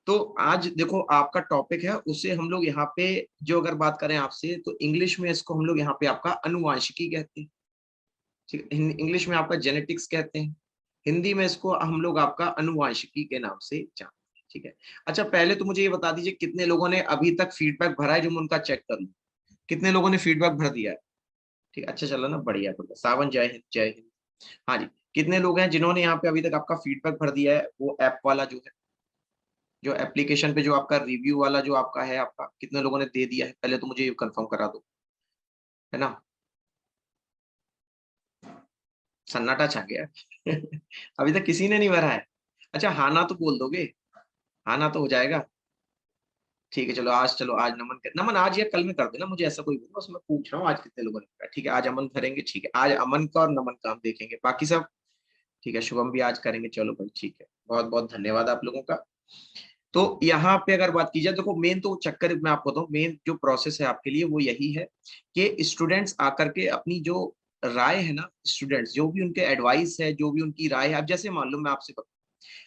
तो आज देखो आपका टॉपिक है, उसे हम लोग यहाँ पे जो अगर बात करें आपसे, तो इंग्लिश में इसको हम लोग यहाँ पे आपका अनुवांशिकी कहते हैं। ठीक है, इंग्लिश में आपका जेनेटिक्स कहते हैं, हिंदी में इसको हम लोग आपका अनुवांशिकी के नाम से जानते हैं। ठीक है। अच्छा, पहले तो मुझे ये बता दीजिए कितने लोगों ने अभी तक फीडबैक भरा है, जो मैं उनका चेक कर लूं। कितने लोगों ने फीडबैक भर दिया है? ठीक, अच्छा चला ना, बढ़िया। तो सावन, जय हिंद, जय हिंद। हाँ जी। कितने लोग हैं जिन्होंने यहाँ पे अभी तक आपका फीडबैक भर दिया है, वो ऐप वाला जो है, जो एप्लीकेशन पे जो आपका रिव्यू वाला जो आपका है, आपका कितने लोगों ने दे दिया है? पहले तो मुझे ये कंफर्म करा दो, है ना। सन्नाटा छा गया है। अभी तक किसी ने नहीं भरा है। अच्छा, हाँ ना तो बोल दोगे? हाँ ना तो हो जाएगा। ठीक है, चलो आज, चलो आज नमन कर, नमन आज या कल में कर देना, मुझे ऐसा कोई बोलो, बस मैं पूछ रहा हूँ आज कितने लोगों ने करा। ठीक है, आज अमन भरेंगे। ठीक है, आज अमन का और नमन का हम देखेंगे, बाकी सब ठीक है। शुभम भी आज करेंगे, चलो भाई ठीक है, बहुत बहुत धन्यवाद आप लोगों का। तो यहाँ पे अगर बात की जाए, देखो मेन तो चक्कर मैं आपको बताऊं, मेन जो प्रोसेस है आपके लिए वो यही है कि स्टूडेंट्स आकर के अपनी जो राय है ना, स्टूडेंट्स जो भी उनके एडवाइस है, जो भी उनकी राय है, अब जैसे मान लो मैं आपसे बताऊं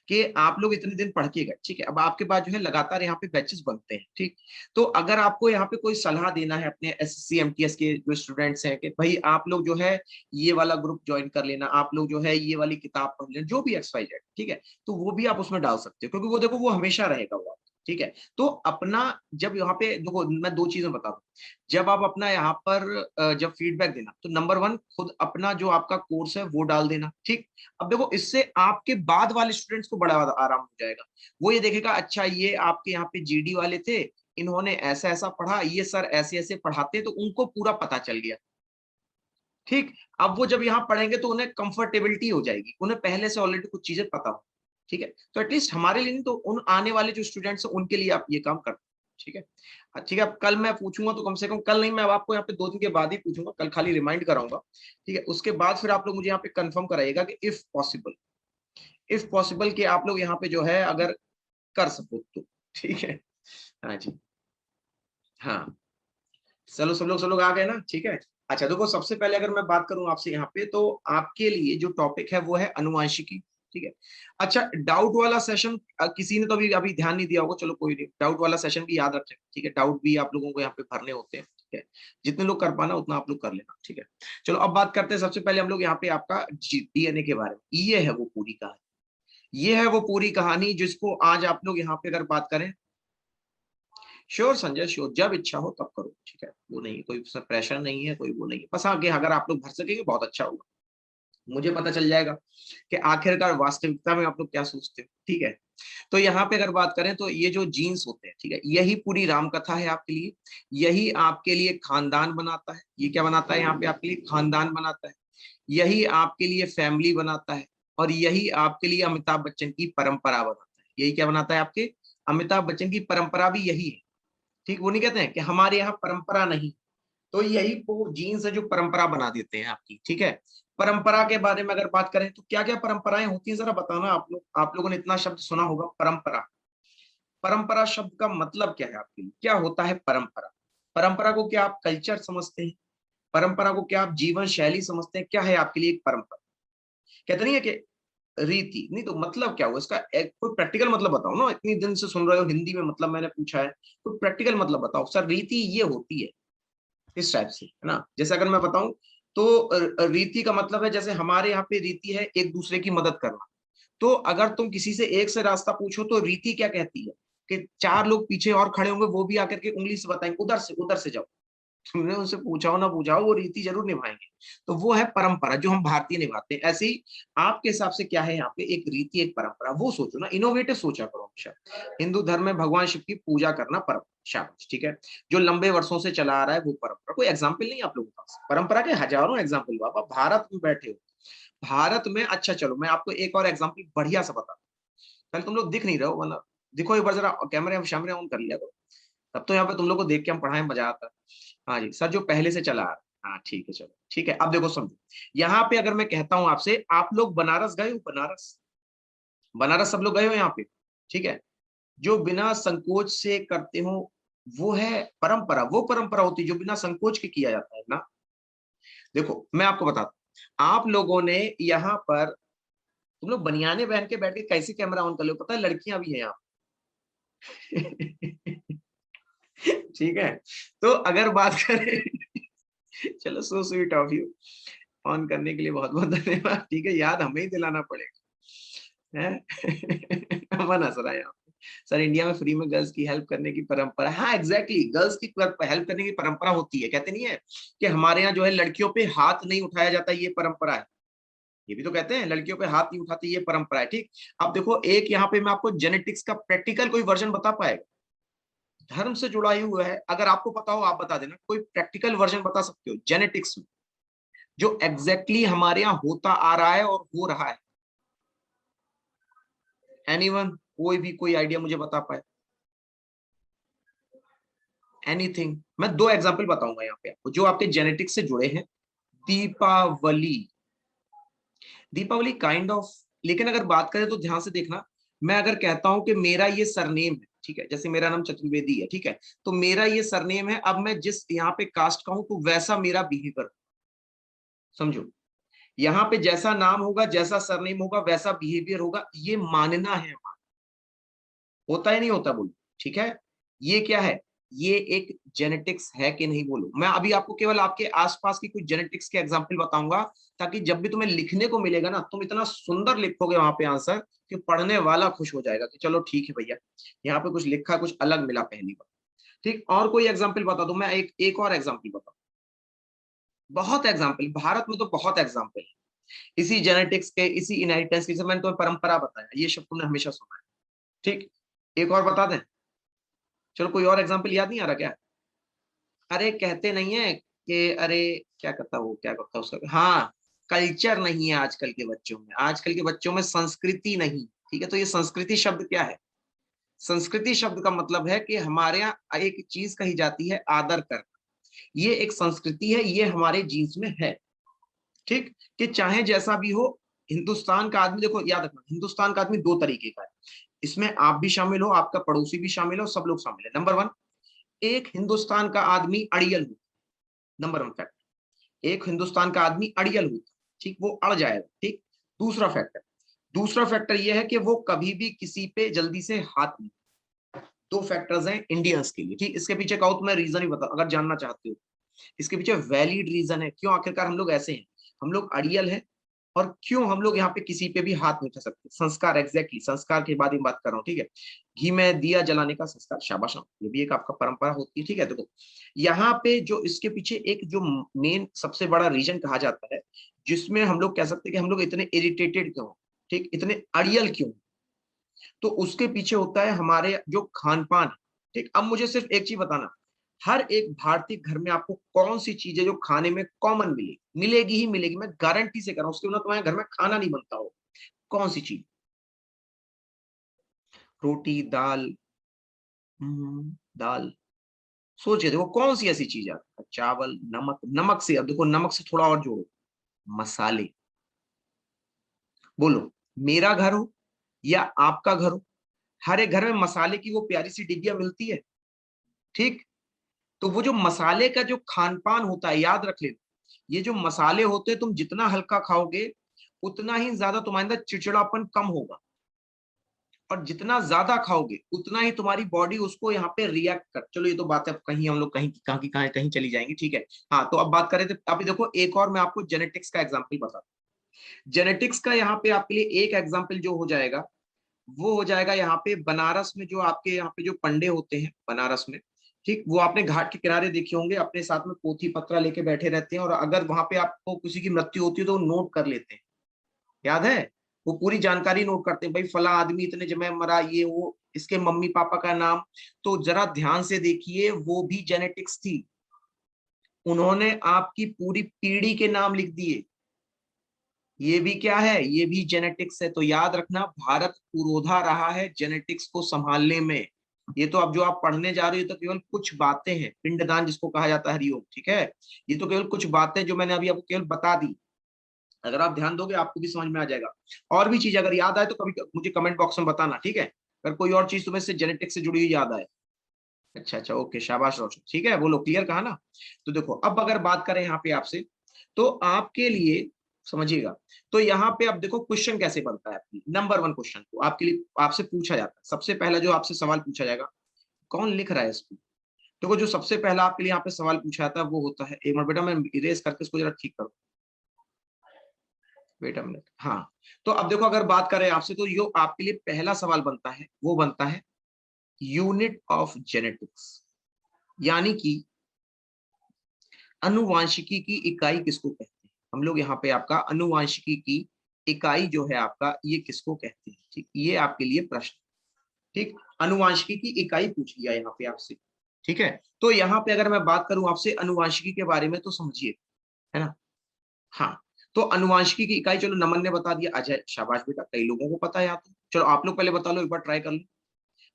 कि आप लोग इतने दिन पढ़ के गए, ठीक है, अब आपके पास जो है लगातार यहाँ पे बैचेस बनते हैं, ठीक। तो अगर आपको यहाँ पे कोई सलाह देना है अपने एसएससी एमटीएस के जो स्टूडेंट्स हैं कि भाई आप लोग जो है ये वाला ग्रुप ज्वाइन कर लेना, आप लोग जो है ये वाली किताब पढ़ लेना, जो भी XYZ, ठीक है, तो वो भी आप उसमें डाल सकते हो, क्योंकि वो देखो वो हमेशा रहेगा वो आपका, ठीक है। तो अपना जब यहाँ पे देखो, मैं दो चीजें बता दूं, जब आप अपना यहाँ पर जब फीडबैक देना, तो नंबर वन खुद अपना जो आपका कोर्स है वो डाल देना, ठीक। अब देखो इससे आपके बाद वाले स्टूडेंट्स को बड़ा आराम हो जाएगा। वो ये देखेगा, अच्छा ये आपके यहाँ पे जीडी वाले थे, इन्होंने ऐसा ऐसा पढ़ा, ये सर ऐसे ऐसे पढ़ाते, तो उनको पूरा पता चल गया, ठीक। अब वो जब यहाँ पढ़ेंगे तो उन्हें कंफर्टेबिलिटी हो जाएगी, उन्हें पहले से ऑलरेडी कुछ चीजें पता हो, ठीक है। तो एटलीस्ट हमारे लिए नहीं तो उन आने वाले जो स्टूडेंट्स हैं उनके लिए आप ये काम करते हैं, ठीक है। ठीक है, अब कल मैं पूछूंगा तो कम से कम कल नहीं, मैं अब आपको यहाँ पे 2 दिन के बाद ही पूछूंगा, कल खाली रिमाइंड कराऊंगा, ठीक है। उसके बाद फिर आप लोग मुझे यहाँ पे कंफर्म कराइएगा कि इफ पॉसिबल कि आप लोग यहाँ पे जो है अगर कर सको तो, ठीक है। हाँ जी। हाँ, चलो सब लोग आ गए ना, ठीक है। अच्छा देखो, सबसे पहले अगर मैं बात करूं आपसे यहाँ पे, तो आपके लिए जो टॉपिक है वो है अनुवांशिकी, ठीक है। अच्छा, डाउट वाला सेशन किसी ने तो अभी अभी ध्यान नहीं दिया होगा, चलो कोई नहीं, डाउट वाला सेशन भी याद रखें, ठीक है। डाउट भी आप लोगों को यहाँ पे भरने होते हैं, ठीक है। जितने लोग कर पाना उतना आप लोग कर लेना, ठीक है। चलो अब बात करते हैं, सबसे पहले हम लोग यहाँ पे आपका DNA के बारे में, ये है वो पूरी कहानी, ये है वो पूरी कहानी जिसको आज आप लोग यहाँ पे अगर बात करें, श्योर संजय श्योर, जब इच्छा हो तब करो, ठीक है। वो नहीं, कोई उसमें प्रेशर नहीं है, कोई वो नहीं है, बस आगे अगर आप लोग भर सकेंगे बहुत अच्छा होगा, मुझे पता चल जाएगा कि आखिरकार वास्तविकता में आप लोग क्या सोचते हो, ठीक है। तो यहाँ पे अगर बात करें तो ये जो जीन्स होते हैं, ठीक है, यही पूरी राम कथा है आपके लिए, यही आपके लिए खानदान बनाता है, ये क्या बनाता है यहाँ पे आपके लिए? खानदान बनाता है, यही आपके लिए फैमिली बनाता है, और यही आपके लिए अमिताभ बच्चन की परंपरा बनाता है। यही क्या बनाता है आपके? अमिताभ बच्चन की परंपरा भी यही है, ठीक। वो नहीं कहते हैं कि हमारे यहाँ परंपरा नहीं, तो यही वो जीन्स है जो परंपरा बना देते हैं आपकी, ठीक है। परंपरा के बारे में अगर बात करें तो क्या क्या परंपराएं होती हैं, जरा बताना आप लोग, आप लोगों ने इतना शब्द सुना होगा परंपरा। परंपरा शब्द का मतलब क्या है आपके लिए? क्या होता है परंपरा? परंपरा को क्या आप कल्चर समझते हैं? परंपरा को क्या आप जीवन शैली समझते हैं? क्या है आपके लिए एक परंपरा? कहते नहीं है कि रीति, नहीं तो मतलब क्या हुआ इसका? एक कोई प्रैक्टिकल मतलब बताओ ना, इतनी दिन से सुन रहे हो हिंदी में, मतलब मैंने पूछा है, कोई प्रैक्टिकल मतलब बताओ सर। रीति ये होती है इस टाइप से, है ना। जैसे अगर मैं बताऊं तो रीति का मतलब है, जैसे हमारे यहाँ पे रीति है एक दूसरे की मदद करना। तो अगर तुम किसी से एक से रास्ता पूछो तो रीति क्या कहती है कि 4 लोग पीछे और खड़े होंगे, वो भी आकर के उंगली से बताएंगे उधर से जाओ। तुमने उनसे पूछा हो ना पूछा हो, वो रीति जरूर निभाएंगे। तो वो है परंपरा जो हम भारतीय निभाते हैं। ऐसे ही आपके हिसाब से क्या है यहाँ पे? एक रीति, एक परंपरा, वो सोचो ना, इनोवेटिव सोचा करो हमेशा। हिंदू धर्म में भगवान शिव की पूजा करना परंपरा, शाबाश, ठीक है। जो लंबे वर्षों से चला आ रहा है वो परंपरा। कोई एग्जाम्पल नहीं आप लोगों के पास? परंपरा के हजारों एग्जाम्पल, बाबा भारत में बैठे हो, भारत में। अच्छा चलो मैं आपको एक और एग्जाम्पल बढ़िया सा बता, पहले तुम लोग दिख नहीं रहे हो, मतलब दिखो एक बार जरा, कैमरे शैमरे ऑन कर लिया करो, तब तो यहाँ पे तुम लोग को देख के हम पढ़ाएं, मजा आता है। हाँ जी सर, जो पहले से चला आ रहा है, हाँ ठीक है, चलो ठीक है। अब देखो समझो, यहाँ पे अगर मैं कहता हूँ आपसे, आप लोग बनारस गए हो? बनारस, बनारस सब लोग गए हो यहाँ पे, ठीक है। जो बिना संकोच से करते हो वो है परंपरा, वो परंपरा होती है जो बिना संकोच के किया जाता है ना। देखो मैं आपको बताता हूँ, आप लोगों ने यहाँ पर, तुम लोग बनियाने पहन के बैठ के कैसे कैमरा ऑन कर लो? पता है लड़कियां भी हैं यहाँ, ठीक है, तो अगर बात करें, चलो so sweet of you, on करने के लिए बहुत बहुत धन्यवाद। ठीक है, याद हमें ही दिलाना पड़ेगा है। अमन हंस रहा है यहाँ पे। सर इंडिया में फ्री में गर्ल्स की हेल्प करने की परंपरा, हाँ एग्जैक्टली, गर्ल्स की हेल्प करने की परंपरा होती है। कहते नहीं है कि हमारे यहाँ जो है लड़कियों पे हाथ नहीं उठाया जाता, ये परंपरा है। ये भी तो कहते हैं लड़कियों पे हाथ नहीं उठाते, ये परंपरा है। ठीक, अब देखो एक यहाँ पे मैं आपको जेनेटिक्स का प्रैक्टिकल कोई वर्जन बता पाएगा, धर्म से जुड़ा ही हुआ है, अगर आपको पता हो आप बता देना, कोई प्रैक्टिकल वर्जन बता सकते हो जेनेटिक्स में जो एग्जैक्टली हमारे यहाँ होता आ रहा है और हो रहा है? एनीवन, कोई भी कोई आइडिया मुझे बता पाए? एनीथिंग? मैं दो एग्जांपल बताऊंगा यहाँ पे आपको जो आपके जेनेटिक्स से जुड़े हैं। दीपावली, दीपावली काइंड ऑफ, लेकिन अगर बात करें तो ध्यान से देखना, मैं अगर कहता हूं कि मेरा ये सरनेम है, ठीक है, जैसे मेरा नाम चतुर्वेदी है, ठीक है, तो मेरा ये सरनेम है, अब मैं जिस यहाँ पे कास्ट का हूं तो वैसा मेरा बिहेवियर, समझो, यहाँ पे जैसा नाम होगा, जैसा सरनेम होगा, वैसा बिहेवियर होगा, ये मानना है हमारा। होता है नहीं होता बोलो? ठीक है, ये क्या है, ये एक जेनेटिक्स है कि नहीं बोलो? मैं अभी आपको केवल आपके आसपास की कुछ जेनेटिक्स के एग्जांपल बताऊंगा, ताकि जब भी तुम्हें लिखने को मिलेगा ना, तुम इतना सुंदर लिखोगे वहां पे आंसर कि पढ़ने वाला खुश हो जाएगा कि चलो ठीक है भैया, यहाँ पे कुछ लिखा, कुछ अलग मिला पहली बार। ठीक, और कोई एग्जाम्पल बता दो, मैं एक और एग्जाम्पल बताऊं। बहुत एग्जाम्पल, भारत में तो बहुत एग्जाम्पल है इसी जेनेटिक्स के, इसी इनहेरिटेंस के। मैंने तुम्हें परंपरा बताया, ये शब्द तुमने हमेशा सुना है। ठीक, एक और बता दें? चलो कोई और एग्जाम्पल याद नहीं आ रहा क्या? अरे कहते नहीं है कि अरे क्या करता, वो क्या करता उसका, हाँ, कल्चर नहीं है आजकल के बच्चों में, आजकल के बच्चों में संस्कृति नहीं। ठीक है, तो ये संस्कृति शब्द क्या है? संस्कृति शब्द का मतलब है कि हमारे यहाँ एक चीज कही जाती है आदर करना, ये एक संस्कृति है, ये हमारे जीन्स में है। ठीक, कि चाहे जैसा भी हो, हिंदुस्तान का आदमी, देखो याद रखना, हिंदुस्तान का आदमी दो तरीके का है, इसमें आप भी शामिल हो, आपका पड़ोसी भी शामिल हो, सब लोग शामिल है। नंबर वन, एक हिंदुस्तान का आदमी अड़ियल हो, नंबर वन फैक्ट, एक हिंदुस्तान का आदमी अड़ियल होता, ठीक, वो अड़ जाएगा। ठीक, दूसरा फैक्टर यह है कि वो कभी भी किसी पे जल्दी से हाथ नहीं। दो फैक्टर्स हैं इंडियंस के लिए। ठीक, इसके पीछे कहो तो मैं रीजन ही बता, अगर जानना चाहते हो इसके पीछे वैलिड रीजन है क्यों आखिरकार हम लोग ऐसे हैं, हम लोग अड़ियल हैं, और क्यों हम लोग यहाँ पे किसी पे भी हाथ नहीं उठा सकते। संस्कार, एग्जैक्टली संस्कार के बाद ही बात कर रहा हूँ। ठीक है, घी में दिया जलाने का संस्कार, शाबाश, ये भी एक आपका परंपरा होती है। ठीक है, देखो यहाँ पे जो इसके पीछे एक जो मेन सबसे बड़ा रीजन कहा जाता है, जिसमें हम लोग कह सकते हैं कि हम लोग इतने इरिटेटेड क्यों, ठीक, इतने अड़ियल क्यों, तो उसके पीछे होता है हमारे जो खान पान। ठीक, अब मुझे सिर्फ एक चीज बताना, हर एक भारतीय घर में आपको कौन सी चीज है जो खाने में कॉमन मिलेगी? मिलेगी ही मिलेगी, मैं गारंटी से कर रहा हूं, उसके बिना तुम्हारे घर में खाना नहीं बनता हो। कौन सी चीज? रोटी, दाल, दाल, सोचिए, देखो कौन सी ऐसी चीज है? चावल, नमक, नमक से, अब देखो नमक से थोड़ा और जोड़ो, मसाले। बोलो, मेरा घर हो या आपका घर हो, हर एक घर में मसाले की वो प्यारी सी डिब्बियां मिलती है। ठीक, तो वो जो मसाले का जो खान पान होता है, याद रख लेना, ये जो मसाले होते हैं, तुम जितना हल्का खाओगे उतना ही ज्यादा तुम्हारे अंदर चिड़चिड़ापन कम होगा, और जितना ज्यादा खाओगे उतना ही तुम्हारी बॉडी उसको यहाँ पे रिएक्ट कर। चलो ये तो बात है, अब कहीं हम लोग कहीं कहाँ की कहीं कहीं चली जाएंगी। ठीक है, हाँ, तो अब बात करें तो अभी देखो एक और मैं आपको जेनेटिक्स का एग्जाम्पल बता, जेनेटिक्स का यहाँ पे आपके लिए एक एग्जाम्पल जो हो जाएगा, वो हो जाएगा यहाँ पे बनारस में, जो आपके यहाँ पे जो पंडे होते हैं बनारस में, ठीक, वो आपने घाट के किनारे देखे होंगे, अपने साथ में पोथी पत्रा लेके बैठे रहते हैं, और अगर वहां पे आपको किसी की मृत्यु होती है तो वो नोट कर लेते हैं, याद है, वो पूरी जानकारी नोट करते हैं, भाई फला आदमी इतने जमे मरा, ये वो, इसके मम्मी पापा का नाम। तो जरा ध्यान से देखिए, वो भी जेनेटिक्स थी, उन्होंने आपकी पूरी पीढ़ी के नाम लिख दिए, ये भी क्या है, ये भी जेनेटिक्स है। तो याद रखना, भारत पुरोधा रहा है जेनेटिक्स को संभालने में। ये तो अब जो आप पढ़ने जा रहे हो, तो केवल कुछ बातें हैं, पिंडदान जिसको कहा जाता है, हरिओम, ठीक है, ये तो केवल कुछ बातें जो मैंने अभी आपको केवल बता दी, अगर आप ध्यान दोगे आपको भी समझ में आ जाएगा। और भी चीज अगर याद आए तो कभी मुझे कमेंट बॉक्स में बताना, ठीक है, अगर कोई और चीज तुम्हें से जेनेटिक्स से जुड़ी हुई याद आए। अच्छा अच्छा, ओके, शाबाश रोशन, ठीक है, बोलो क्लियर कहा ना? तो देखो अब अगर बात करें यहाँ पे आपसे, तो आपके लिए समझिएगा। तो यहाँ पे अब देखो क्वेश्चन कैसे बनता है। आपकी नंबर 1 क्वेश्चन तो आपके लिए आपसे पूछा जाता है, सबसे पहला जो आपसे सवाल पूछा जाएगा, कौन लिख रहा है इसको। देखो जो सबसे पहला आपके लिए यहाँ पे सवाल पूछा जाता है वो होता है, एक मिनट बेटा मैं इरेज करके इसको जरा ठीक करूँ, वेट अ मिनट। हाँ, तो अब देखो अगर बात करें आपसे तो यो आपके लिए पहला सवाल बनता है, वो बनता है यूनिट ऑफ जेनेटिक्स, यानी कि अनुवांशिकी की इकाई किसको कहते हैं। हम लोग यहाँ पे आपका अनुवांशिकी की इकाई जो है आपका ये किसको कहते हैं। ठीक, ये आपके लिए प्रश्न। ठीक, अनुवांशिकी की इकाई पूछ लिया यहाँ पे आपसे। ठीक है, तो यहाँ पे अगर मैं बात करूं आपसे अनुवांशिकी के बारे में तो समझिए, है ना। हाँ, तो अनुवांशिकी की इकाई चलो नमन ने बता दिया, अजय शाबाश बेटा, कई लोगों को पता है यहाँ तो। चलो आप लोग पहले बता लो, एक बार ट्राई कर लो।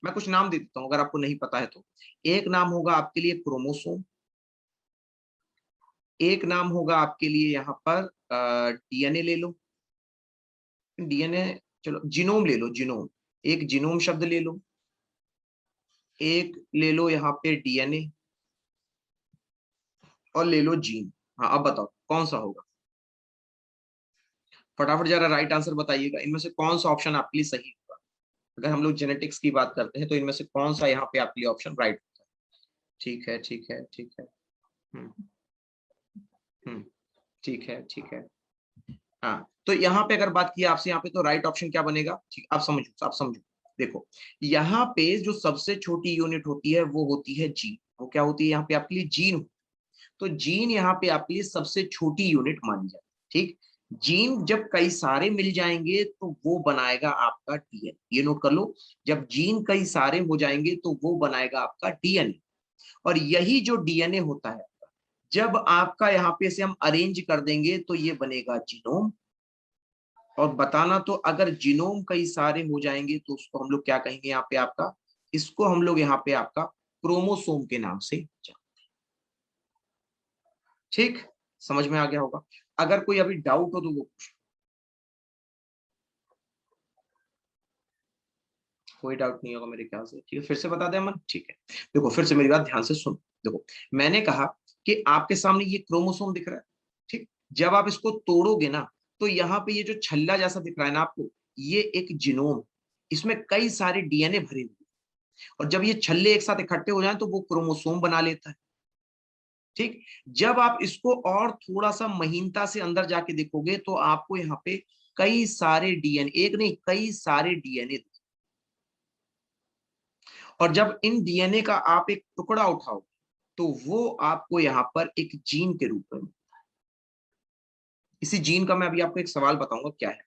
मैं कुछ नाम दे देता हूँ अगर आपको नहीं पता है तो। एक नाम होगा आपके लिए क्रोमोसोम, एक नाम होगा आपके लिए यहाँ पर डीएनए ले लो, डीएनए, चलो जीनोम ले लो, जीनोम, एक जीनोम शब्द ले लो, एक ले लो यहाँ पे डीएनए, और ले लो जीन। हाँ अब बताओ कौन सा होगा, फटाफट जरा राइट आंसर बताइएगा, इनमें से कौन सा ऑप्शन आपके लिए सही होगा। अगर हम लोग जेनेटिक्स की बात करते हैं तो इनमें से कौन सा यहाँ पे आपके लिए ऑप्शन राइट होता है। ठीक है ठीक है ठीक है। हम्म हम्म, ठीक है ठीक है। हाँ, तो यहाँ पे अगर बात की आपसे, यहाँ पे तो राइट ऑप्शन क्या बनेगा, ठीक आप समझो, आप समझो। देखो यहाँ पे जो सबसे छोटी यूनिट होती है वो होती है जीन। वो क्या होती है यहाँ पे आपके लिए, जीन। तो जीन यहाँ पे आपके लिए सबसे छोटी यूनिट मानी जाती है। ठीक, जीन जब कई सारे मिल जाएंगे तो वो बनाएगा आपका डीएनए, ये नोट कर लो। जब जीन कई सारे हो जाएंगे तो वो बनाएगा आपका डीएनए, और यही जो डीएनए होता है जब आपका यहाँ पे से हम अरेंज कर देंगे तो ये बनेगा जीनोम। और बताना तो अगर जीनोम कई सारे हो जाएंगे तो उसको हम लोग क्या कहेंगे यहाँ पे आपका, इसको हम लोग यहाँ पे आपका क्रोमोसोम के नाम से जानते हैं। ठीक, समझ में आ गया होगा। अगर कोई अभी डाउट हो तो वो पूछ। कोई डाउट नहीं होगा मेरे ख्याल से, ठीक है, फिर से बता दें अमन, ठीक है। देखो फिर से मेरी बात ध्यान से सुनो। देखो मैंने कहा कि आपके सामने ये क्रोमोसोम दिख रहा है। ठीक, जब आप इसको तोड़ोगे ना तो यहाँ पे ये जो छल्ला जैसा दिख रहा है ना आपको, ये एक जीनोम, इसमें कई सारे डीएनए भरे हुए हैं। और जब ये छल्ले एक साथ इकट्ठे हो जाएं तो वो क्रोमोसोम बना लेता है। ठीक, जब आप इसको और थोड़ा सा महीनता से अंदर जाके देखोगे तो आपको यहाँ पे कई सारे डीएनए, एक नहीं कई सारे डीएनए, और जब इन डीएनए का आप एक टुकड़ा उठाओ तो वो आपको यहाँ पर एक जीन के रूप में, इसी जीन का मैं अभी आपको एक सवाल बताऊंगा क्या है,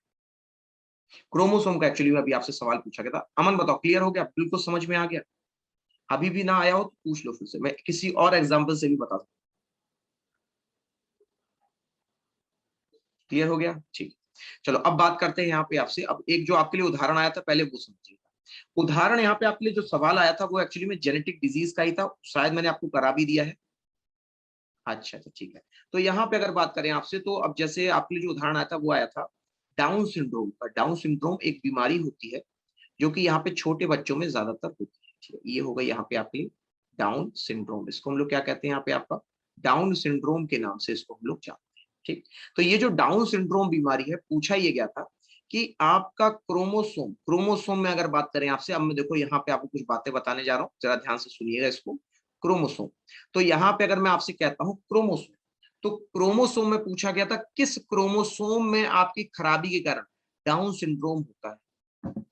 क्रोमोसोम का एक्चुअली में अभी आपसे सवाल पूछा गया था। अमन बताओ क्लियर हो गया, बिल्कुल समझ में आ गया। अभी भी ना आया हो तो पूछ लो फिर से, मैं किसी और एग्जाम्पल से भी बता दूं। क्लियर हो गया, ठीक। चलो अब बात करते हैं यहाँ पे आपसे, अब एक जो आपके लिए उदाहरण आया था पहले वो समझिएगा। उदाहरण यहाँ पे आपके लिए जो सवाल आया था वो एक्चुअली में जेनेटिक डिजीज का ही था, शायद मैंने आपको करा भी दिया है। अच्छा अच्छा ठीक है। तो यहाँ पे अगर बात करें आपसे तो अब जैसे आपके लिए जो उदाहरण आया था वो आया था डाउन सिंड्रोम का। डाउन सिंड्रोम एक बीमारी होती है जो कि यहाँ पे छोटे बच्चों में ज्यादातर होती है। ठीक है, ये होगा यहाँ पे आपके लिए डाउन सिंड्रोम, इसको हम लोग क्या कहते हैं यहाँ पे आपका डाउन सिंड्रोम के नाम से इसको हम लोग जानते हैं। ठीक, तो ये जो डाउन सिंड्रोम बीमारी है, पूछा ये गया था कि आपका क्रोमोसोम, क्रोमोसोम में अगर बात करें आपसे, अब मैं देखो यहाँ पे आपको कुछ बातें बताने जा रहा हूँ, जरा ध्यान से सुनिएगा इसको। क्रोमोसोम, तो यहाँ पे अगर मैं आपसे कहता हूँ क्रोमोसोम, तो क्रोमोसोम में पूछा गया था किस क्रोमोसोम में आपकी खराबी के कारण डाउन सिंड्रोम होता है।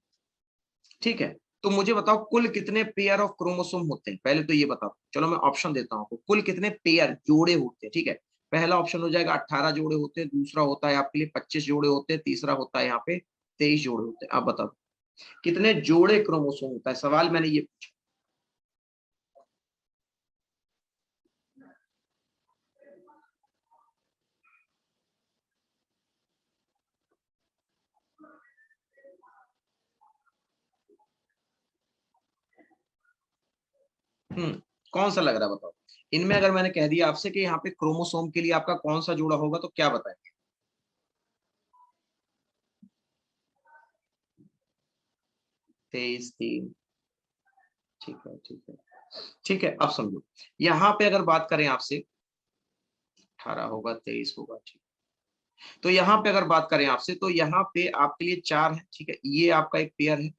ठीक है, तो मुझे बताओ कुल कितने पेयर ऑफ क्रोमोसोम होते हैं, पहले तो ये बताओ। चलो मैं ऑप्शन देता हूँ आपको, कुल कितने पेयर जोड़े होते हैं। ठीक है, पहला ऑप्शन हो जाएगा 18 जोड़े होते हैं, दूसरा होता है आपके लिए 25 जोड़े होते हैं, तीसरा होता है यहाँ पे 23 जोड़े होते हैं। आप बताओ कितने जोड़े क्रोमोसोम होता है, सवाल मैंने ये पूछा। कौन सा लग रहा है बताओ। इनमें अगर मैंने कह दिया आपसे कि यहाँ पे क्रोमोसोम के लिए आपका कौन सा जोड़ा होगा तो क्या बताएंगे। 23 3, ठीक है ठीक है ठीक है। अब समझो यहाँ पे अगर बात करें आपसे, 18 होगा 23 होगा, ठीक। तो यहाँ पे अगर बात करें आपसे, तो यहाँ पे आपके लिए 4 है, ठीक है, ये आपका एक पेयर है,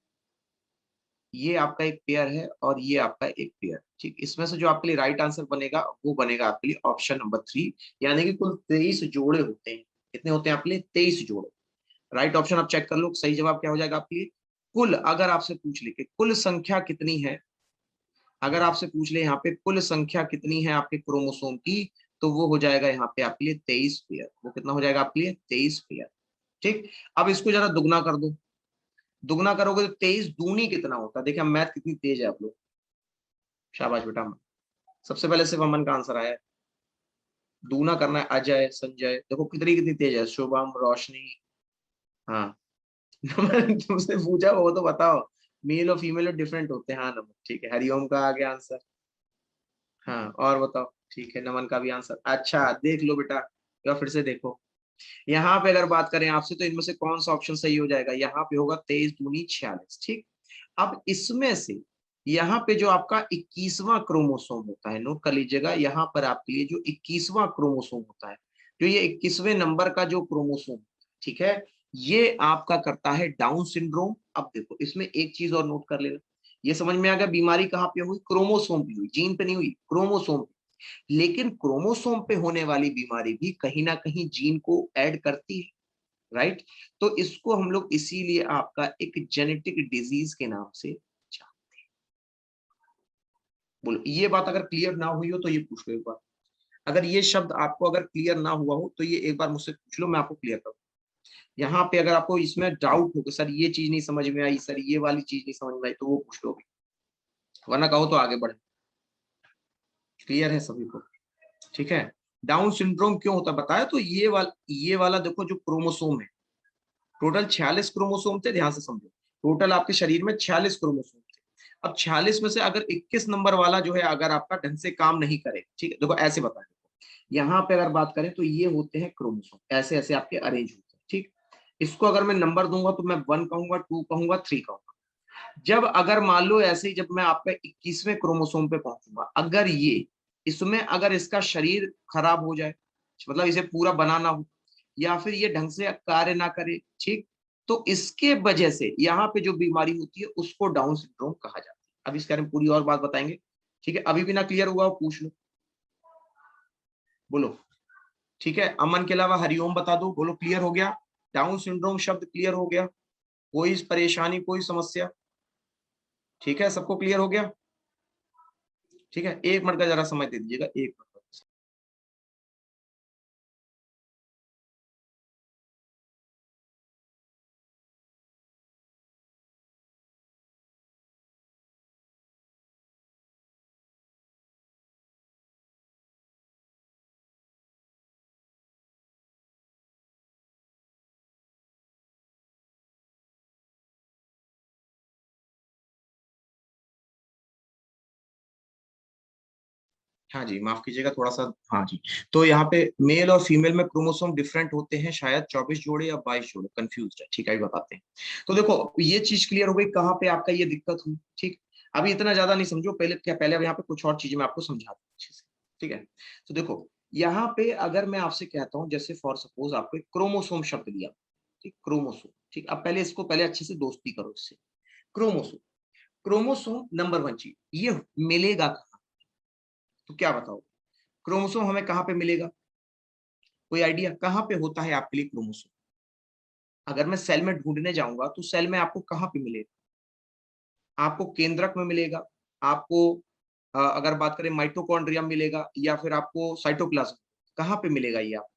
ये आपका एक पेयर है, और ये आपका एक पेयर, ठीक। इसमें से जो आपके लिए राइट आंसर बनेगा वो बनेगा आपके लिए ऑप्शन नंबर 3, यानी कि कुल 23 जोड़े होते हैं। कितने होते हैं आपके लिए? 23 जोड़े। राइट ऑप्शन आप चेक कर लो, सही जवाब क्या हो जाएगा आपके लिए? कुल, अगर आपसे पूछ ले कि कुल संख्या कितनी है, अगर आपसे पूछ ले यहाँ पे कुल संख्या कितनी है आपके क्रोमोसोम की, तो वो हो जाएगा यहाँ पे आपके लिए 23 पेयर। वो कितना हो जाएगा आपके लिए? 23 पेयर, ठीक। अब इसको जरा दुगना कर दो, दुगना करोगे तो 23 दूनी कितना होता है? देखिए मैथ कितनी तेज है आप लोग, शाबाश बेटा। सबसे पहले सिर्फ अमन का आंसर आया है, दूना करना है अजय, संजय, देखो कितनी कितनी तेज है, शुभम, रोशनी। हाँ मैंने तुमसे पूछा वो तो बताओ, मेल और फीमेल डिफरेंट होते हैं। हाँ नमन, ठीक है, हरिओम का आ गया आंसर। हाँ और बताओ, ठीक है, नमन का भी आंसर। अच्छा देख लो बेटा, या फिर से देखो, यहाँ पे अगर बात करें आपसे, तो इनमें से कौन सा ऑप्शन सही हो जाएगा? यहाँ पे होगा 23 दूनी 46, ठीक। अब इसमें से यहाँ पे जो आपका 21वां क्रोमोसोम होता है, नोट कर लीजिएगा, यहाँ पर आपके लिए जो 21वां क्रोमोसोम होता है, जो ये 21वें नंबर का जो क्रोमोसोम, ठीक है, ये आपका करता है डाउन सिंड्रोम। अब देखो इसमें एक चीज और नोट कर लेना, ये समझ में आ गया बीमारी कहाँ पे हुई? क्रोमोसोम पे हुई, जीन पे नहीं हुई, क्रोमोसोम पे। लेकिन क्रोमोसोम पे होने वाली बीमारी भी कहीं ना कहीं जीन को ऐड करती है, राइट। तो इसको हम लोग इसीलिए आपका एक जेनेटिक डिजीज के नाम से जानते हैं। बोलो ये बात अगर क्लियर ना हुई हो तो ये पूछ लो एक बार, अगर ये शब्द आपको अगर क्लियर ना हुआ हो तो ये एक बार मुझसे पूछ लो, मैं आपको क्लियर करूँ। यहाँ पे अगर आपको इसमें डाउट हो कि सर ये चीज नहीं समझ में आई, सर ये वाली चीज नहीं समझ में आई, तो वो पूछ लो अभी, वरना कहो तो आगे बढ़े। क्लियर है सभी को? ठीक है। डाउन सिंड्रोम क्यों होता है बताया, तो ये वाला देखो जो क्रोमोसोम है, टोटल 46 क्रोमोसोम थे, ध्यान से समझो, टोटल आपके शरीर में 46 क्रोमोसोम थे। अब 46 में से अगर 21 नंबर वाला जो है अगर आपका ढंग से काम नहीं करे, ठीक है, देखो ऐसे बताए, यहाँ पे अगर बात करें तो ये होते हैं क्रोमोसोम, ऐसे ऐसे आपके अरेंज होते हैं, ठीक। इसको अगर मैं नंबर दूंगा तो मैं 1 कहूंगा, 2 कहूंगा, 3 कहूंगा। जब अगर मान लो ऐसे ही जब मैं आपका 21वें क्रोमोसोम पे पहुंचूंगा, अगर ये इसमें अगर इसका शरीर खराब हो जाए, मतलब इसे पूरा बनाना हो, या फिर ये ढंग से कार्य ना करे, ठीक, तो इसके वजह से यहाँ पे जो बीमारी होती है उसको डाउन सिंड्रोम कहा जाता है। अब इसके बारे में पूरी और बात बताएंगे, ठीक है। अभी भी ना क्लियर हुआ हो पूछ लो, बोलो। ठीक है, अमन के अलावा हरिओम बता दो, बोलो क्लियर हो गया? डाउन सिंड्रोम शब्द क्लियर हो गया? कोई परेशानी, कोई समस्या? ठीक है, सबको क्लियर हो गया? ठीक है, 1 मिनट का जरा समय दे दीजिएगा, 1 मिनट। हाँ जी, माफ कीजिएगा थोड़ा सा। हाँ जी, तो यहाँ पे मेल और फीमेल में क्रोमोसोम डिफरेंट होते हैं, शायद 24 जोड़े या 22 जोड़े, कंफ्यूज है, ठीक है, बताते हैं। तो देखो ये चीज क्लियर हो गई, कहाँ पे आपका ये दिक्कत हुई, ठीक। अभी इतना ज्यादा नहीं समझो, पहले क्या, पहले अब यहाँ पे कुछ और चीजें मैं आपको समझा दूं अच्छे से, ठीक है। तो देखो यहाँ पे अगर मैं आपसे कहता हूँ, जैसे फॉर सपोज आपको एक क्रोमोसोम शब्द दिया, ठीक, क्रोमोसोम, ठीक। अब पहले इसको पहले अच्छे से दोस्ती करो इससे, क्रोमोसोम, क्रोमोसोम नंबर 1 चीज, ये मिलेगा कहाँ? तो क्या बताओ, क्रोमोसोम हमें कहाँ पे मिलेगा? कोई आइडिया कहाँ पे होता है आपके लिए क्रोमोसोम? अगर मैं सेल में ढूंढने जाऊंगा तो सेल में आपको कहाँ पे मिलेगा? आपको केंद्रक में मिलेगा, आपको अगर बात करें माइटोकॉन्ड्रिया मिलेगा, या फिर आपको साइटोप्लाज्म, कहाँ पे मिलेगा ये आप?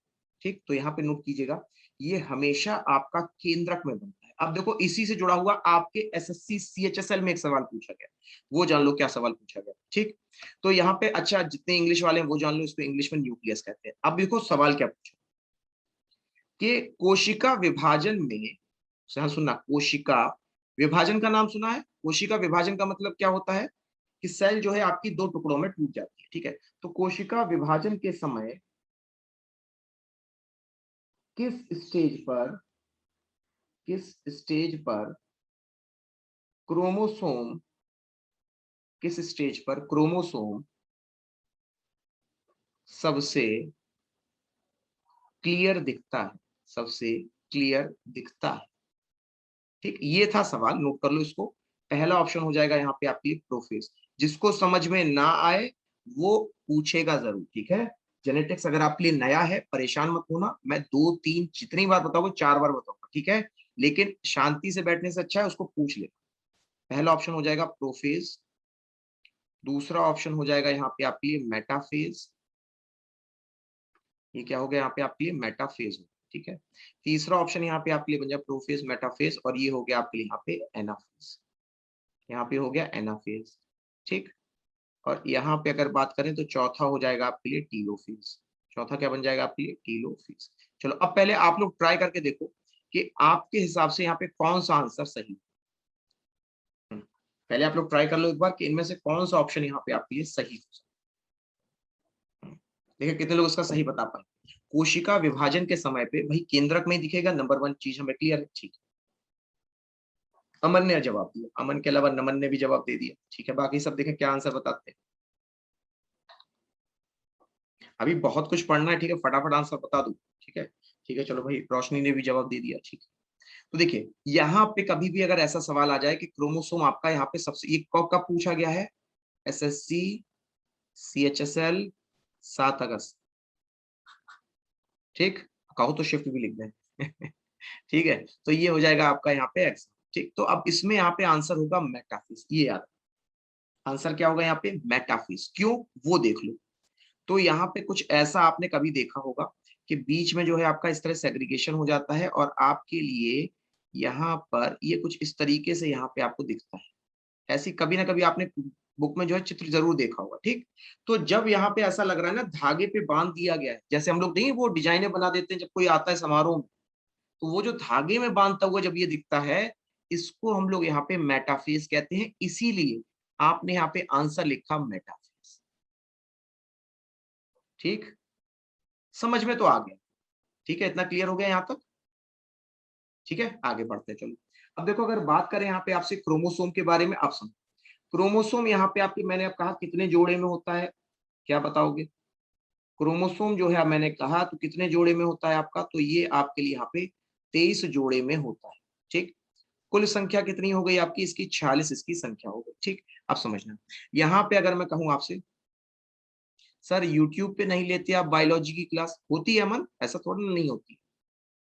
ठीक, तो यहाँ पे नोट कीजिएगा, ये हमेशा आपका केंद्रक में बनता है। अब देखो इसी से जुड़ा हुआ आपके एसएससी सीएचएसएल में एक सवाल पूछा गया, वो जान लो क्या सवाल पूछा गया, ठीक। तो यहाँ पे अच्छा जितने इंग्लिश वाले हैं वो जान लो, इसको इंग्लिश में न्यूक्लियस कहते हैं। अब देखो सवाल क्या पूछा कि कोशिका विभाजन में, ध्यान सुनना, कोशिका विभाजन का नाम सुना है? कोशिका विभाजन का मतलब क्या होता है कि सेल जो है आपकी 2 टुकड़ों में टूट जाती है, ठीक है। तो कोशिका विभाजन के समय किस स्टेज पर, किस स्टेज पर क्रोमोसोम, किस स्टेज पर क्रोमोसोम सबसे क्लियर दिखता है? सबसे क्लियर दिखता है। ठीक, ये था सवाल, नोट कर लो इसको। पहला ऑप्शन हो जाएगा यहाँ पे आपके लिए प्रोफेस। जिसको समझ में ना आए वो पूछेगा जरूर, ठीक है। जेनेटिक्स अगर आपके लिए नया है, परेशान मत होना, मैं 2 3 जितनी बार बताऊंगा 4 बार बताऊंगा, ठीक है। लेकिन शांति से बैठने से अच्छा है उसको पूछ ले। पहला ऑप्शन हो जाएगा प्रोफेज, दूसरा ऑप्शन हो जाएगा यहाँ पे आपके लिए मेटाफेज। ये क्या हो गया यहाँ पे आपके लिए मेटाफेज हो, ठीक है। तीसरा ऑप्शन यहाँ पे आपके लिए बन जाए प्रोफेज मेटाफेज, और ये हो गया आपके लिए यहाँ पे एनाफेज। यहाँ पे हो गया एनाफेज, ठीक। और यहाँ पे अगर बात करें तो चौथा हो जाएगा आपके लिए टीलोफेज। चौथा क्या बन जाएगा आपके लिए? टीलोफेज। चलो अब पहले आप लोग ट्राई करके देखो कि आपके हिसाब से यहाँ पे कौन सा आंसर सही है। पहले आप लोग ट्राई कर लो एक बार कि इनमें से कौन सा ऑप्शन यहाँ पे आपके लिए सही हो सकता है। देखिए कितने लोग इसका सही बता पाए। कोशिका विभाजन के समय पे भाई केंद्रक में ही दिखेगा, नंबर 1 चीज हमें क्लियर है, ठीक है। अमन ने जवाब दिया, अमन के अलावा नमन ने भी जवाब दे दिया, ठीक है। बाकी सब देखें क्या आंसर बताते हैं। अभी बहुत कुछ पढ़ना है, ठीक है, फटाफट आंसर बता दो, ठीक है। ठीक है, चलो भाई, रोशनी ने भी जवाब दे दिया, ठीक है। तो देखिए यहाँ पे कभी भी अगर ऐसा सवाल आ जाए कि क्रोमोसोम आपका यहाँ पे सबसे, ये कब कब पूछा गया है? एसएससी, सीएचएसएल, 7 अगस्त, ठीक। कहो तो शिफ्ट भी लिख दें ठीक है, तो ये हो जाएगा आपका यहाँ पे एक्स, ठीक। तो अब इसमें यहाँ पे आंसर होगा मेटाफिस, ये याद, आंसर क्या होगा यहाँ पे? मेटाफिस। क्यों? वो देख लो। तो यहाँ पे कुछ ऐसा आपने कभी देखा होगा कि बीच में जो है आपका इस तरह सेग्रीगेशन हो जाता है, और आपके लिए यहाँ पर ये कुछ इस तरीके से यहाँ पे आपको दिखता है। ऐसी कभी ना कभी आपने बुक में जो है चित्र जरूर देखा होगा, ठीक। तो जब यहाँ पे ऐसा लग रहा है ना धागे पे बांध दिया गया है, जैसे हम लोग नहीं वो डिजाइने बना देते हैं जब कोई आता है समारोह में, तो वो जो धागे में बांधता हुआ जब ये दिखता है, इसको हम लोग यहाँ पे मेटाफेज कहते हैं। इसीलिए आपने यहाँ पे आंसर लिखा मेटाफेज, ठीक। समझ में तो आ गया, ठीक है, इतना क्लियर हो गया यहाँ तक, ठीक है। आगे बढ़ते हैं, चलो। अब देखो अगर बात करें यहाँ पे आपसे क्रोमोसोम के बारे में, आप समझो क्रोमोसोम यहाँ पे आपके, मैंने अब कहा कितने जोड़े में होता है, क्या बताओगे? क्रोमोसोम जो है मैंने कहा तो कितने जोड़े में होता है आपका, तो ये आपके लिए यहाँ पे 23 जोड़े में होता है, ठीक। कुल संख्या कितनी हो गई आपकी? इसकी 46 इसकी संख्या हो गई, ठीक। अब समझना यहाँ पे अगर मैं कहूँ आपसे सर यूट्यूब पे नहीं लेते आप बायोलॉजी की क्लास, होती है मन, ऐसा थोड़ा ना नहीं होती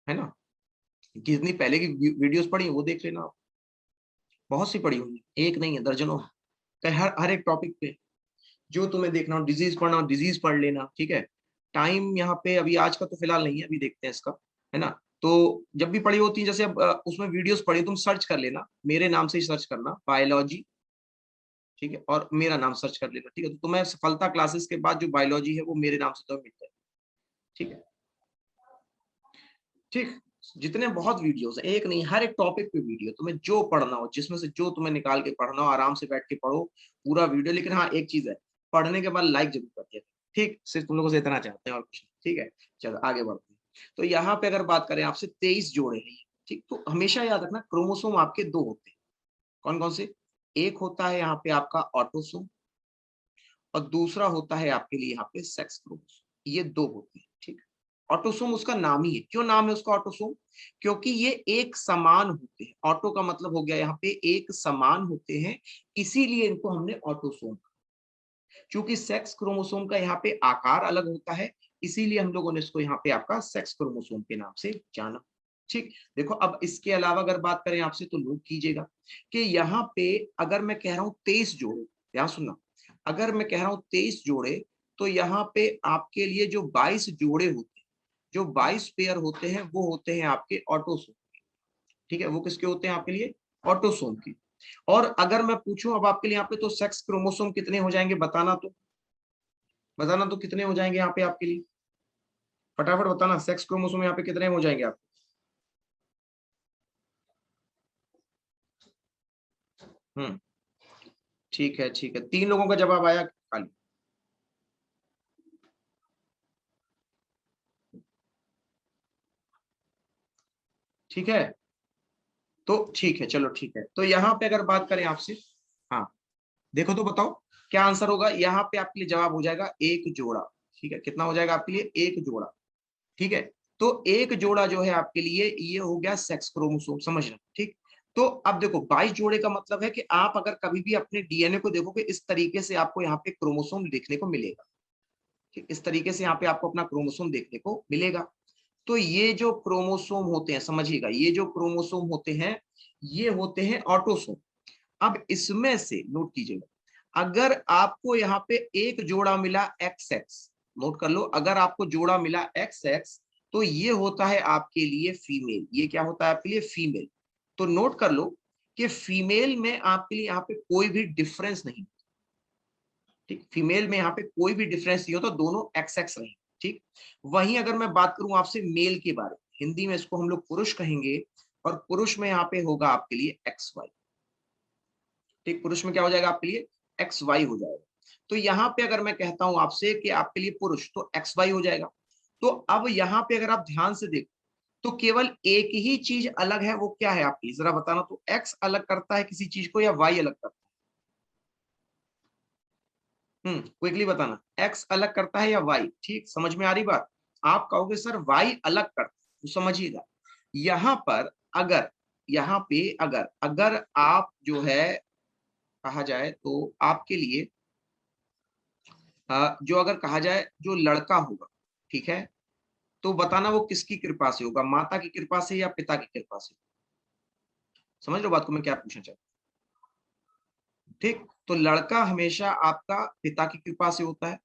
है ना। कितनी पहले की वीडियोस पढ़ी वो देख लेना आप, बहुत सी पढ़ी होंगी, एक नहीं है दर्जनों, हर हर एक टॉपिक पे जो तुम्हें देखना हो, डिजीज पढ़ना हो डिजीज पढ़ लेना, ठीक है। टाइम यहाँ पे अभी आज का तो फिलहाल नहीं है, अभी देखते हैं इसका, है ना। तो जब भी पढ़ी होती है जैसे अब उसमें वीडियोस पढ़ी, तुम सर्च कर लेना, मेरे नाम से ही सर्च करना बायोलॉजी, ठीक है, और मेरा नाम सर्च कर लेना, ठीक है। तो तुम्हें सफलता क्लासेस के बाद जो बायोलॉजी है वो मेरे नाम से तुम्हें मिल जाए, ठीक है, ठीक। जितने बहुत वीडियोस हैं, एक नहीं, हर एक टॉपिक पे वीडियो, तुम्हें जो पढ़ना हो, जिसमें से जो तुम्हें निकाल के पढ़ना हो, आराम से बैठ के पढ़ो पूरा वीडियो। लेकिन हाँ एक चीज है, पढ़ने के बाद लाइक जरूर करते हैं, ठीक। सिर्फ तुम लोगों से इतना चाहते हैं और कुछ नहीं, ठीक है। चलो आगे बढ़ते हैं। तो यहाँ पे अगर बात करें आपसे 23 जोड़े हैं, ठीक। तो हमेशा याद रखना क्रोमोसोम आपके 2 होते हैं। कौन कौन से? एक होता है यहाँ पे आपका ऑटोसोम, और दूसरा होता है आपके लिए यहाँ पे सेक्स क्रोमोसोम, ये 2 होते हैं, ठीक। ऑटोसोम उसका नाम ही है, क्यों नाम है उसका ऑटोसोम? क्योंकि ये एक समान होते हैं, ऑटो का मतलब हो गया यहाँ पे एक समान होते हैं, इसीलिए इनको हमने ऑटोसोम। क्योंकि सेक्स क्रोमोसोम का यहाँ पे आकार अलग होता है, इसीलिए हम लोगों ने इसको यहाँ पे आपका सेक्स क्रोमोसोम के नाम से जाना, ठीक। देखो अब इसके अलावा अगर बात करें आपसे तो नोट कीजिएगा कि यहाँ पे अगर मैं कह रहा हूँ 23 जोड़े, ध्यान सुनना, अगर मैं कह रहा हूँ 23 जोड़े, तो यहाँ पे आपके लिए जो 22 जोड़े होते हैं, जो 22 पेयर होते हैं, वो होते हैं आपके ऑटोसोम, ठीक है। वो किसके होते हैं आपके लिए? ऑटोसोम के। और अगर मैं पूछूं अब आपके लिए यहाँ पे, तो सेक्स क्रोमोसोम कितने हो जाएंगे बताना, तो बताना तो कितने हो जाएंगे यहाँ पे आपके लिए, फटाफट बताना, सेक्स क्रोमोसोम यहाँ पे कितने हो जाएंगे आप? हम्म, ठीक है, ठीक है, 3 लोगों का जवाब आया खाली, ठीक है। तो ठीक है, चलो ठीक है, तो यहाँ पे अगर बात करें आपसे, हाँ देखो तो बताओ क्या आंसर होगा। यहाँ पे आपके लिए जवाब हो जाएगा एक जोड़ा, ठीक है। कितना हो जाएगा आपके लिए? एक जोड़ा, ठीक है। तो एक जोड़ा जो है आपके लिए ये हो गया सेक्स क्रोमोसोम, समझना ठीक। तो अब देखो 22 जोड़े का मतलब है कि आप अगर कभी भी अपने डीएनए को देखोगे इस तरीके से आपको यहाँ पे क्रोमोसोम देखने को मिलेगा, ठीक, इस तरीके से यहाँ पे आपको अपना क्रोमोसोम देखने को मिलेगा। तो ये जो क्रोमोसोम होते हैं, समझिएगा, ये जो क्रोमोसोम होते हैं ये होते हैं ऑटोसोम। अब इसमें से नोट कीजिएगा, अगर आपको यहाँ पे एक जोड़ा मिला एक्स एक्स, नोट कर लो, अगर आपको जोड़ा मिला एक्स एक्स तो ये होता है आपके लिए फीमेल। ये क्या होता है आपके लिए? फीमेल। तो नोट कर लो कि फीमेल में आपके लिए यहाँ पे कोई भी डिफरेंस नहीं, ठीक, फीमेल में यहाँ पे कोई भी डिफरेंस नहीं होता, दोनों एक्स एक्स रहे, ठीक। वहीं अगर मैं बात करूं आपसे मेल के बारे में, हिंदी में इसको हम लोग पुरुष कहेंगे, और पुरुष में यहाँ पे होगा आपके लिए एक्स वाई, ठीक, पुरुष में क्या हो जाएगा आपके लिए? एक्स वाई हो जाएगा। तो यहाँ पे अगर मैं कहता हूं आपसे कि आपके लिए पुरुष, तो एक्स वाई हो जाएगा। तो अब यहाँ पे अगर आप ध्यान से देखो तो केवल एक ही चीज अलग है, वो क्या है आपकी, जरा बताना तो, एक्स अलग करता है किसी चीज को या वाई अलग करता है? क्विकली बताना, एक्स अलग करता है या वाई? ठीक, समझ में आ रही बात? आप कहोगे सर वाई अलग करता है, तो समझिएगा यहां पर अगर, यहाँ पे अगर अगर आप जो है कहा जाए तो आपके लिए जो अगर कहा जाए जो लड़का होगा, ठीक है, तो बताना वो किसकी कृपा से होगा, माता की कृपा से या पिता की कृपा से? समझ लो बात को मैं क्या पूछना चाहता हूँ, ठीक। तो लड़का हमेशा आपका पिता की कृपा से होता है,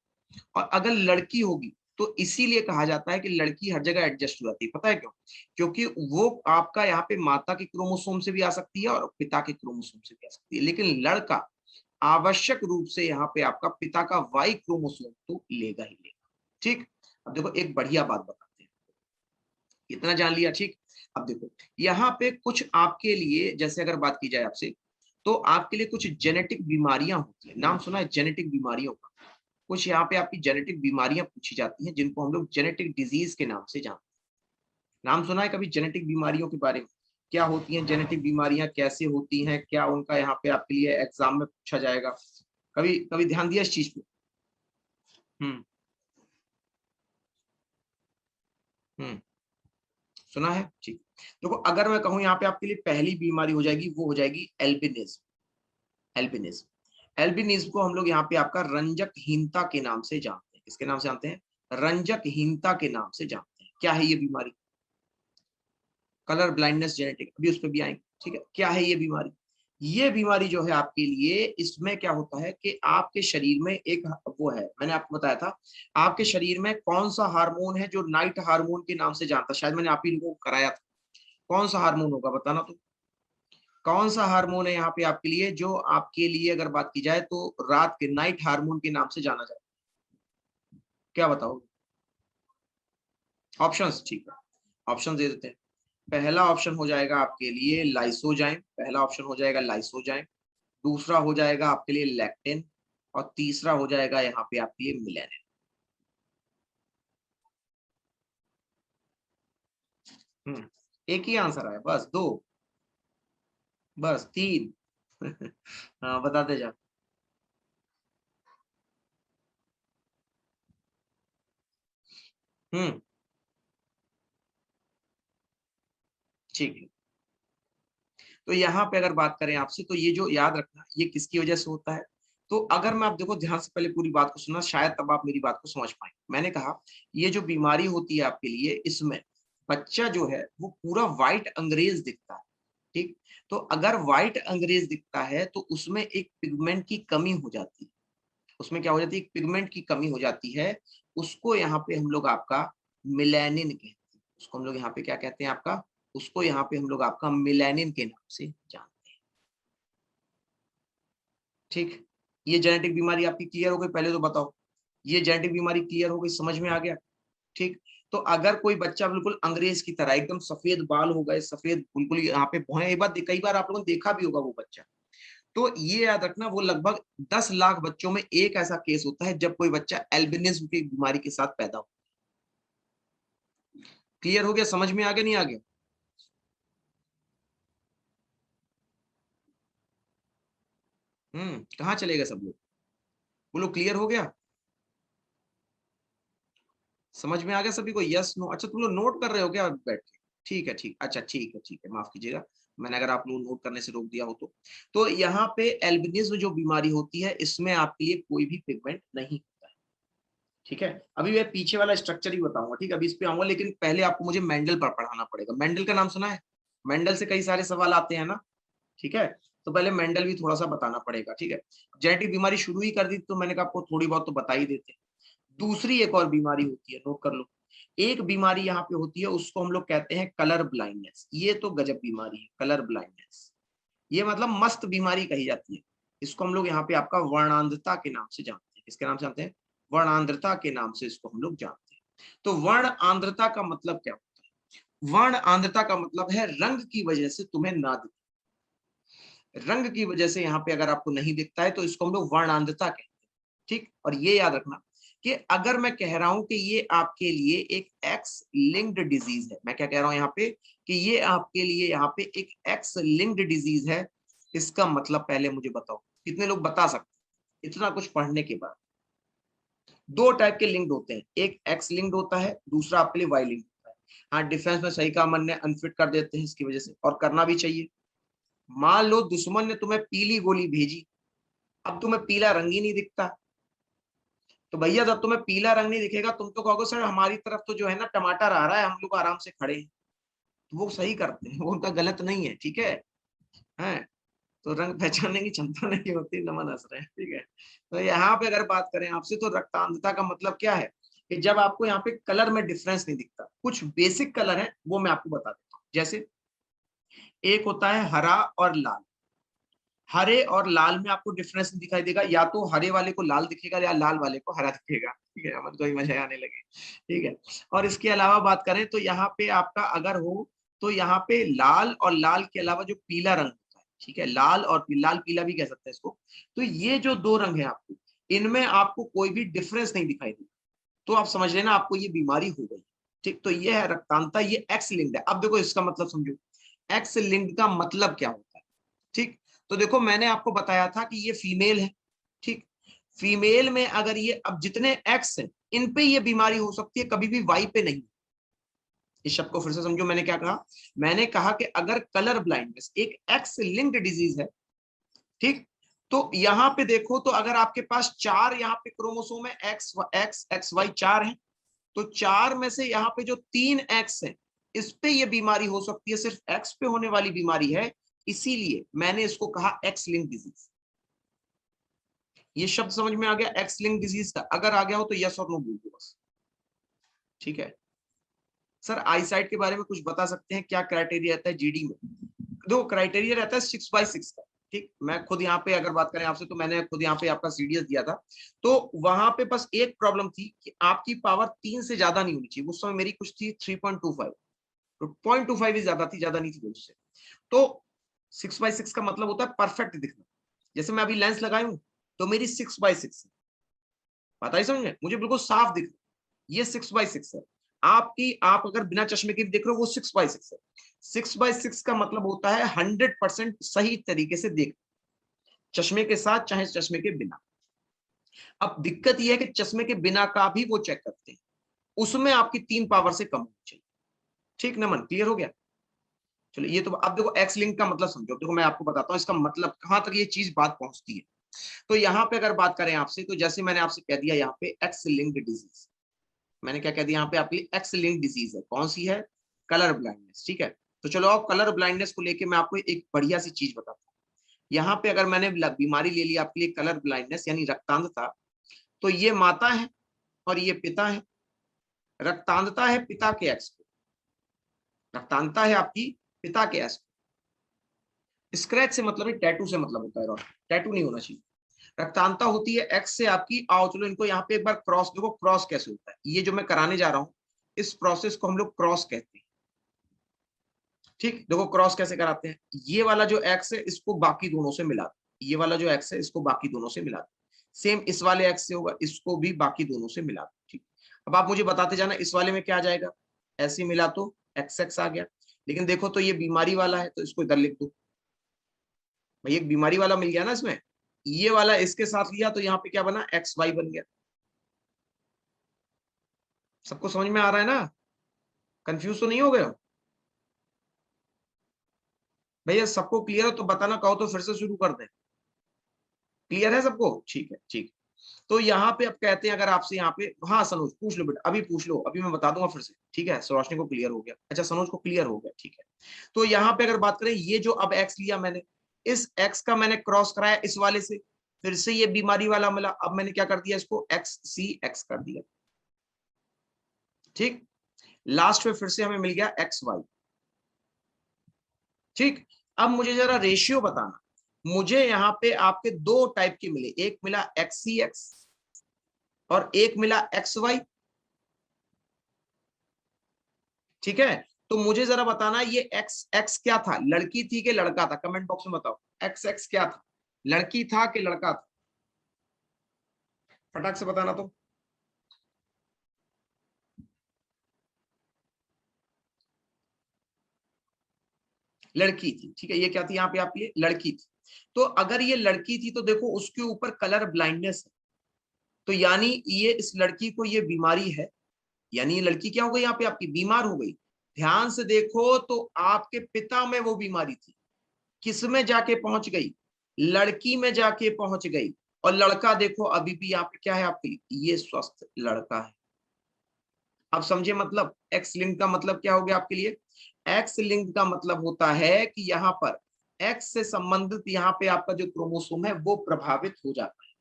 और अगर लड़की होगी तो इसीलिए कहा जाता है कि लड़की हर जगह एडजस्ट हो जाती है। पता है क्यों? क्योंकि वो आपका यहाँ पे माता के क्रोमोसोम से भी आ सकती है और पिता के क्रोमोसोम से भी आ सकती है, लेकिन लड़का आवश्यक रूप से यहाँ पे आपका पिता का वाई क्रोमोसोम तो लेगा ही लेगा, ठीक। अब देखो एक बढ़िया बात बताते हैं, इतना जान लिया, ठीक। अब देखो यहाँ पे कुछ आपके लिए, जैसे अगर बात की जाए आपसे, तो आपके लिए कुछ जेनेटिक बीमारियां होती है, नाम सुना है जेनेटिक बीमारियों का? कुछ यहाँ पे आपकी जेनेटिक बीमारियां पूछी जाती हैं जिनको हम लोग जेनेटिक डिजीज के नाम से जानते हैं। नाम सुना है कभी जेनेटिक बीमारियों के बारे में? क्या होती हैं जेनेटिक बीमारियां, कैसे होती हैं, क्या उनका यहाँ पे आपके लिए एग्जाम में पूछा जाएगा? कभी कभी ध्यान दिया इस चीज पे? हम्म। हम्म। सुना है, ठीक। देखो अगर मैं कहूँ यहाँ पे आपके लिए पहली बीमारी हो जाएगी, वो हो जाएगी एल्बिनिज्म। एल्बिनिज्म, एल्बिनिज्म को हम लोग यहाँ पे आपका रंजकहीनता के नाम से जानते हैं। किसके नाम से जानते हैं? रंजकहीनता के नाम से जानते हैं। क्या है ये बीमारी? कलर ब्लाइंडनेस जेनेटिक, अभी उस पर भी आएंगे, ठीक है। क्या है ये बीमारी? ये बीमारी जो है आपके लिए, इसमें क्या होता है कि आपके शरीर में एक वो है, मैंने आपको बताया था, आपके शरीर में कौन सा हार्मोन है जो नाइट हार्मोन के नाम से जानता है, शायद मैंने आप ही लोगों को कराया था। कौन सा हार्मोन होगा बताना तो, कौन सा हार्मोन है यहाँ पे आपके लिए जो आपके लिए अगर बात की जाए तो रात के नाइट हार्मोन के नाम से जाना जाता है? क्या बताओ ऑप्शंस, ठीक है, ऑप्शन दे देते हैं। पहला ऑप्शन हो जाएगा आपके लिए लाइसोजाइम, पहला ऑप्शन हो जाएगा लाइसोजाइम। दूसरा हो जाएगा आपके लिए लैक्टिन, और तीसरा हो जाएगा यहाँ पे आपके लिए मिलेनिन। एक ही आंसर है, बस दो, बस तीन? हाँ बताते जा। हम्म। ठीक है, तो यहाँ पे अगर बात करें आपसे, तो ये जो याद रखना, ये किसकी वजह से होता है? तो अगर मैं, आप देखो ध्यान से पहले पूरी बात को सुनना, शायद तब आप मेरी बात को समझ पाए। मैंने कहा ये जो बीमारी होती है आपके लिए, इसमें बच्चा जो है वो पूरा व्हाइट अंग्रेज दिखता है, ठीक। तो अगर व्हाइट अंग्रेज दिखता है तो उसमें एक पिगमेंट की कमी हो जाती है, उसमें क्या हो जाती है, एक पिगमेंट की कमी हो जाती है। उसको यहाँ पे हम लोग आपका मिलेनिन कहते हैं, उसको हम लोग यहाँ पे क्या कहते हैं आपका, उसको यहाँ पे हम लोग आपका मिलेनिन के नाम से जानते हैं, ठीक। ये जेनेटिक बीमारी आपकी क्लियर हो गई? पहले तो बताओ, ये जेनेटिक बीमारी क्लियर हो गई, समझ में आ गया, ठीक। तो अगर कोई बच्चा बिल्कुल अंग्रेज की तरह एकदम सफेद बाल हो गए, सफेद बिल्कुल यहाँ पे भौहें, एक बार कई बार आप लोगों ने देखा भी होगा वो बच्चा, तो ये याद रखना वो लगभग 10 लाख बच्चों में एक ऐसा केस होता है जब कोई बच्चा एल्बिनिज्म की बीमारी के साथ पैदा हो। क्लियर हो गया? समझ में आ गया नहीं आ गया? कहाँ चले गए सब लोग? बोलो क्लियर हो गया? समझ में आ गया सभी को? Yes no? अच्छा तुम लोग नोट कर रहे हो क्या बैठ के? ठीक है, ठीक, अच्छा ठीक है, माफ कीजिएगा मैंने अगर आप लोग नोट करने से रोक दिया हो तो यहाँ पे एल्बिनिज्म जो बीमारी होती है इसमें आपके लिए कोई भी पिगमेंट नहीं होता है, ठीक है। अभी मैं पीछे वाला स्ट्रक्चर ही बताऊंगा, ठीक है, अभी इस पे आऊंगा, लेकिन पहले आपको मुझे मेंडल पर पढ़ाना पड़ेगा। मेंडल का नाम सुना है? मेंडल से कई सारे सवाल आते हैं ना, ठीक है। तो पहले मेंडल भी थोड़ा सा बताना पड़ेगा, ठीक है। जेनेटिक बीमारी शुरू ही कर दी तो मैंने कहा आपको थोड़ी बहुत तो बता ही देते हैं। दूसरी एक और बीमारी होती है, नोट कर लो। एक बीमारी यहाँ पे होती है उसको हम लोग कहते हैं कलर ब्लाइंडनेस। ये तो गजब बीमारी है, कलर ब्लाइंडनेस। ये मतलब मस्त बीमारी कही जाती है। इसको हम लोग यहाँ पे आपका वर्णांधता के नाम से जानते हैं। किसके नाम से जानते हैं? वर्णांधता के नाम से इसको हम लोग जानते हैं। तो वर्ण आंध्रता का मतलब क्या होता है? वर्ण आंध्रता का मतलब है रंग की वजह से तुम्हें ना दिखे, रंग की वजह से यहाँ पे अगर आपको नहीं दिखता है तो इसको हम लोग वर्णांधता कहते हैं, ठीक। और ये याद रखना कि अगर मैं कह रहा हूं कि ये आपके लिए एक एक्स लिंक्ड डिजीज है, मैं क्या कह रहा हूं यहाँ पे कि ये आपके लिए यहाँ पे एक एक्स लिंक्ड डिजीज है, इसका मतलब पहले मुझे बताओ कितने लोग बता सकते हैं इतना कुछ पढ़ने के बाद? दो टाइप के लिंक्ड होते हैं, एक एक्स लिंक्ड होता है, दूसरा आपके लिए वाई लिंक्ड होता है। हाँ डिफेंस में सही कहा मन ने, अनफिट कर देते हैं इसकी वजह से, और करना भी चाहिए। मान लो दुश्मन ने तुम्हें पीली गोली भेजी, अब तुम्हें पीला रंग ही नहीं दिखता, तो भैया जब तुम्हें पीला रंग नहीं दिखेगा तुम तो कहोगे सर हमारी तरफ तो जो है ना टमाटर आ रहा है, हम लोग आराम से खड़े हैं। तो वो सही करते हैं, वो उनका गलत नहीं है, ठीक है। हैं? तो रंग पहचानने की क्षमता नहीं होती, नमन हंस रहे हैं, ठीक है। तो यहाँ पे अगर बात करें आपसे तो रक्तांधता का मतलब क्या है कि जब आपको यहाँ पे कलर में डिफरेंस नहीं दिखता। कुछ बेसिक कलर है वो मैं आपको बता देता हूँ, जैसे एक होता है हरा और लाल। हरे और लाल में आपको डिफरेंस दिखाई देगा, या तो हरे वाले को लाल दिखेगा या लाल वाले को हरा दिखेगा, ठीक है, मतलब कोई मजा आने लगे, ठीक है। और इसके अलावा बात करें तो यहाँ पे आपका अगर हो तो यहाँ पे लाल और लाल के अलावा जो पीला रंग होता है, ठीक है, लाल और लाल पीला भी कह सकते हैं इसको। तो ये जो दो रंग है आपको, इनमें आपको कोई भी डिफरेंस नहीं दिखाई देगा, तो आप समझ लेना आपको ये बीमारी हो गई, ठीक। तो ये है रक्तांधता, ये एक्स लिंक्ड है। अब देखो इसका मतलब समझो, एक्स लिंक्ड का मतलब क्या होता है, ठीक। तो देखो मैंने आपको बताया था कि ये फीमेल है, ठीक। फीमेल में अगर ये अब जितने एक्स हैं इन पे ये बीमारी हो सकती है, कभी भी वाई पे नहीं। इस शब्द को फिर से समझो, मैंने क्या कहा? मैंने कहा कि अगर कलर ब्लाइंडनेस एक एक्स लिंक्ड डिजीज है, ठीक, तो यहां पे देखो तो अगर आपके पास चार यहाँ पे क्रोमोसोम है, एक्स एक्स एक्स वाई चार है, तो चार में से यहाँ पे जो तीन एक्स है इस पे ये बीमारी हो सकती है, सिर्फ एक्स पे होने वाली बीमारी है, इसीलिए मैंने इसको कहा एक्स लिंक डिजीज। ये शब्द समझ में आ गया एक्स लिंक डिजीज का? अगर आ गया हो तो यस और नो बोल दो बस, ठीक है। सर आईसाइट के बारे में कुछ बता सकते हैं, क्या क्राइटेरिया रहता है जीडी में? दो क्राइटेरिया रहता है 6/6 का, ठीक। मैं खुद यहाँ पे अगर बात करें आपसे तो मैंने खुद यहाँ पे आपका सीडीएस दिया था, तो वहां पे बस एक प्रॉब्लम थी कि आपकी पावर 3 से ज्यादा नहीं होनी चाहिए, उस समय मेरी कुछ थी 3.25, तो 0.25 ही ज्यादा थी, ज्यादा नहीं थी उससे। तो 6/6 का मतलब होता है परफेक्ट दिखना। जैसे मैं अभी लेंस लगाई हूं तो मेरी 6/6 है, पता ही समझ में, मुझे बिल्कुल साफ दिख रहा है, ये 6/6 है। आपकी आप अगर बिना चश्मे के देख रहे हो वो 6/6 है। 6/6 का मतलब होता है 100% सही तरीके से देख, चश्मे के साथ चाहे चश्मे के बिना। अब दिक्कत यह है कि चश्मे के बिना का भी वो चेक करते हैं, उसमें आपकी 3 पावर से कम होनी चाहिए, ठीक। नमन क्लियर हो गया? चलो ये तो अब देखो एक्स लिंक का मतलब समझो, देखो मैं आपको बताता हूँ इसका मतलब कहां तक ये चीज बात पहुंचती है। तो यहाँ पे अगर बात करें आपसे तो जैसे मैंने आपसे कह दिया यहाँ पे एक्स लिंक्ड डिजीज, मैंने क्या कह दिया यहाँ पे आपकी एक्स लिंक्ड डिजीज है, कौन सी है? कलर ब्लाइंडनेस, ठीक है। तो चलो अब कलर ब्लाइंडनेस को लेके मैं आपको एक बढ़िया सी चीज बताता हूँ। यहाँ पे अगर मैंने बीमारी ले ली आपके लिए कलर ब्लाइंडनेस यानी रक्तांधता, तो ये माता है और ये पिता है। रक्तांधता है पिता के एक्स को, रक्तांधता है आपकी पिता के एक्स को। स्क्रैच से मतलब है, टैटू से मतलब होता है, टैटू नहीं होना चाहिए। रक्तांधता होती है एक्स से आपकी, आओ चलो इनको यहाँ पे एक बार क्रॉस देखो, क्रॉस कैसे होता है, ये जो मैं कराने जा रहा हूँ इस प्रोसेस को हम लोग क्रॉस कहते हैं, ठीक। देखो क्रॉस कैसे कराते हैं, ये वाला जो एक्स है इसको बाकी दोनों से मिला दो, ये वाला जो एक्स है इसको बाकी दोनों से मिला दो, सेम इस वाले एक्स से होगा, इसको भी बाकी दोनों से मिला दो, ठीक। अब आप मुझे बताते जाना इस वाले में क्या आ जाएगा, ऐसे मिला तो एक्स एक्स आ गया, लेकिन देखो तो ये बीमारी वाला है तो इसको इधर लिख दो, भाई एक बीमारी वाला मिल गया ना इसमें, ये वाला इसके साथ लिया तो यहाँ पे क्या बना, एक्स वाई बन गया। सबको समझ में आ रहा है ना? कंफ्यूज तो नहीं हो गए हो भैया? सबको क्लियर हो तो बताना, कहो तो फिर से शुरू कर दें। क्लियर है सबको? ठीक है, ठीक। तो यहाँ पे अब कहते हैं, अगर आपसे यहाँ पे, हाँ सनोज पूछ लो बेटा, अभी पूछ लो, अभी मैं बता दूंगा फिर से, ठीक है? रोशनी को क्लियर हो गया, अच्छा सनोज को क्लियर हो गया, ठीक है। तो यहाँ पे अगर बात करें, ये जो अब एक्स लिया मैंने, इस एक्स का मैंने क्रॉस कराया इस वाले से, फिर से ये बीमारी वाला मिला, अब मैंने क्या कर दिया, इसको एक्स सी एक्स कर दिया, ठीक। लास्ट में फिर से हमें मिल गया एक्स वाई, ठीक। अब मुझे जरा रेशियो बताना, मुझे यहाँ पे आपके दो टाइप के मिले, एक मिला एक्स सी एक्स और एक मिला एक्स वाई, ठीक है। तो मुझे जरा बताना, ये एक्स एक्स क्या था, लड़की थी कि लड़का था? कमेंट बॉक्स में बताओ, एक्स एक्स क्या था, लड़की था कि लड़का था? फटाक से बताना तो। लड़की थी, ठीक है। ये क्या थी यहाँ पे आपकी, ये लड़की थी। तो अगर ये लड़की थी तो देखो उसके ऊपर कलर ब्लाइंडनेस है, तो यानी ये इस लड़की को ये बीमारी है, यानी ये लड़की क्या हो गई यहाँ पे आपकी, बीमार हो गई। ध्यान से देखो तो आपके पिता में वो बीमारी थी, किस में जाके पहुंच गई, लड़की में जाके पहुंच गई। और लड़का देखो अभी भी यहाँ पे क्या है आपके लिए, ये स्वस्थ लड़का है। अब समझे मतलब, एक्स लिंक का मतलब क्या हो गया आपके लिए? एक्स लिंक का मतलब होता है कि यहाँ पर एक्स से संबंधित यहाँ पे आपका जो क्रोमोसोम है वो प्रभावित हो जाता है।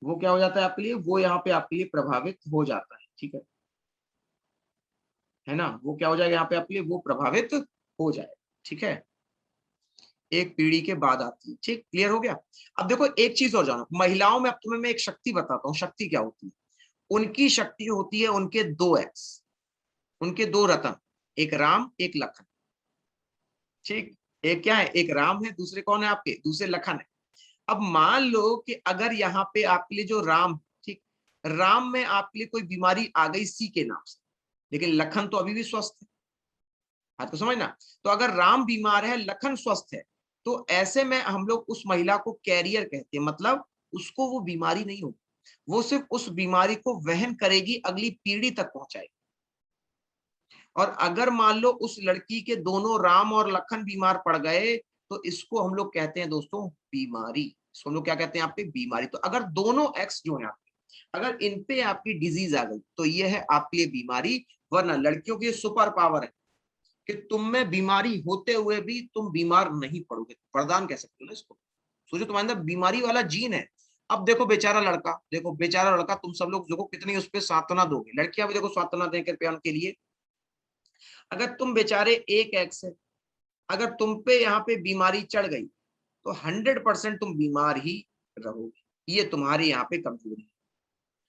वो क्या हो जाता है आपके लिए, वो यहाँ पे आपके लिए प्रभावित हो जाता है, ठीक है ना? वो क्या हो जाएगा यहाँ पे आपके लिए, वो प्रभावित हो जाएगा, ठीक है। एक पीढ़ी के बाद आती है, ठीक, क्लियर हो गया। अब देखो एक चीज और जानो, महिलाओं में अब तुम्हें मैं एक शक्ति बताता हूँ, शक्ति क्या होती है। उनकी शक्ति होती है उनके दो एक्स, उनके दो रतन, एक राम एक लखन, ठीक। एक क्या है, एक राम है, दूसरे कौन है आपके, दूसरे लखन है। अब मान लो कि अगर यहाँ पे आपके लिए जो राम, ठीक, राम में आपके लिए कोई बीमारी आ गई सी के नाम से, लेकिन लखन तो अभी भी स्वस्थ है, बात को समझना। तो अगर राम बीमार है, लखन स्वस्थ है, तो ऐसे में हम लोग उस महिला को कैरियर कहते हैं, मतलब उसको वो बीमारी नहीं होगी, वो सिर्फ उस बीमारी को वहन करेगी, अगली पीढ़ी तक पहुंचाएगी। और अगर मान लो उस लड़की के दोनों राम और लखन बीमार पड़ गए, तो इसको हम लोग कहते हैं दोस्तों बीमारी, इसको हम लोग क्या कहते हैं आपके, बीमारी। तो अगर दोनों एक्स जो है आपके, अगर इन पे आपकी डिजीज आ गई तो ये है आपके लिए बीमारी। वरना लड़कियों की सुपर पावर है कि तुम में बीमारी होते हुए भी तुम बीमार नहीं पड़ोगे, वरदान कह सकते हो ना इसको। सोचो तुम्हारे अंदर बीमारी वाला जीन है। अब देखो बेचारा लड़का, देखो बेचारा लड़का, तुम सब लोग देखो कितनी उस पर सांत्वना दोगे, लड़कियां भी देखो सांत्वना दें कृपया उनके लिए। अगर तुम बेचारे एक एक्स है, अगर तुम पे यहाँ पे बीमारी चढ़ गई तो 100% तुम बीमार ही रहोगे, ये तुम्हारी यहाँ पे कमजोरी है।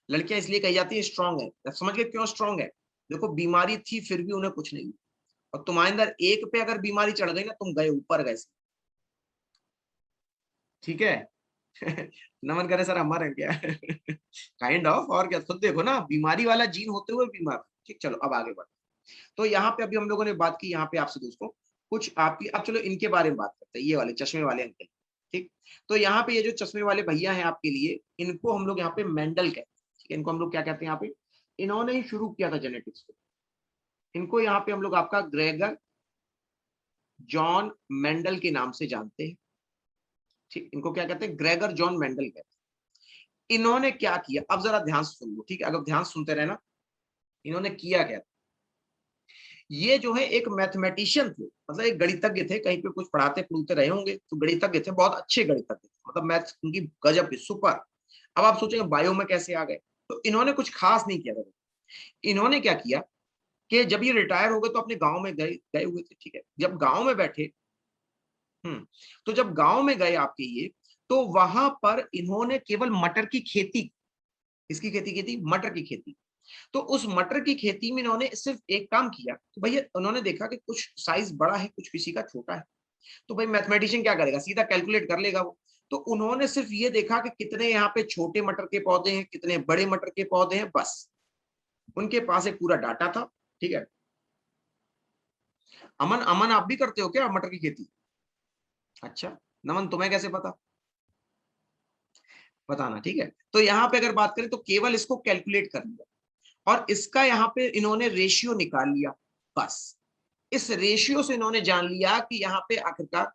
लड़कियां इसलिए कही जाती है स्ट्रांग है, समझ गए क्यों स्ट्रांग है? देखो बीमारी थी फिर भी उन्हें कुछ नहीं हुआ, और तुम्हारे अंदर एक पे अगर बीमारी चढ़ गई ना, तुम गए ऊपर गए, ठीक है। नमन करे सर हमारे क्या, काइंड ऑफ, और क्या, खुद देखो ना बीमारी वाला जीन होते हुए बीमार, ठीक। चलो अब आगे बढ़। तो यहाँ पे अभी हम लोगों ने बात की यहाँ पे आपसे दोस्तों, कुछ आपकी, अब चलो इनके बारे में बात करते हैं, ये वाले चश्मे वाले अंकल, ठीक। तो यहाँ पे ये जो चश्मे वाले भैया हैं आपके लिए, इनको हम लोग यहाँ पे मेंडल कहते हैं, ठीक है। इनको हम लोग क्या कहते हैं यहाँ पे, इन्होंने ही शुरू किया था जेनेटिक्स को। इनको यहाँ पे हम लोग आपका ग्रेगर जॉन मेंडल के नाम से जानते हैं, ठीक। इनको क्या कहते हैं, ग्रेगर जॉन मेंडल कहते हैं। इन्होंने क्या किया, अब जरा ध्यान से सुन लो, ठीक है, अगर ध्यान सुनते रहना। इन्होंने किया क्या, ये जो है एक मैथमेटिशियन थे, मतलब एक गणितज्ञ थे, कहीं पे कुछ पढ़ाते पढ़ूते रहे होंगे, तो गणितज्ञ थे, बहुत अच्छे गणितज्ञ थे, मतलब मैथ उनकी गजब की सुपर। अब आप सोचेंगे बायो में कैसे आ गए, तो इन्होंने कुछ खास नहीं किया था। इन्होंने क्या किया कि जब ये रिटायर हो गए तो अपने गांव में गए गए हुए थे, ठीक है। जब गांव में बैठे, तो जब गांव में गए आपके ये, तो वहां पर इन्होंने केवल मटर की खेती, इसकी खेती की थी, मटर की खेती। तो उस मटर की खेती में इन्होंने सिर्फ एक काम किया, तो भैया उन्होंने देखा कि कुछ साइज बड़ा है, कुछ किसी का छोटा है, तो भाई मैथमेटिशियन क्या करेगा, सीधा कैलकुलेट कर लेगा वो। तो उन्होंने सिर्फ ये देखा कि कितने यहाँ पे छोटे मटर के पौधे हैं, कितने बड़े मटर के पौधे हैं, बस उनके पास एक पूरा डाटा था, ठीक है। अमन, अमन आप भी करते हो क्या मटर की खेती? अच्छा, नमन तुम्हें कैसे पता, बताना, ठीक है। तो यहाँ पे अगर बात करें तो केवल इसको कैलकुलेट कर लिया, और इसका यहाँ पे इन्होंने रेशियो निकाल लिया, बस इस रेशियो से इन्होंने जान लिया कि यहाँ पे आखिरकार,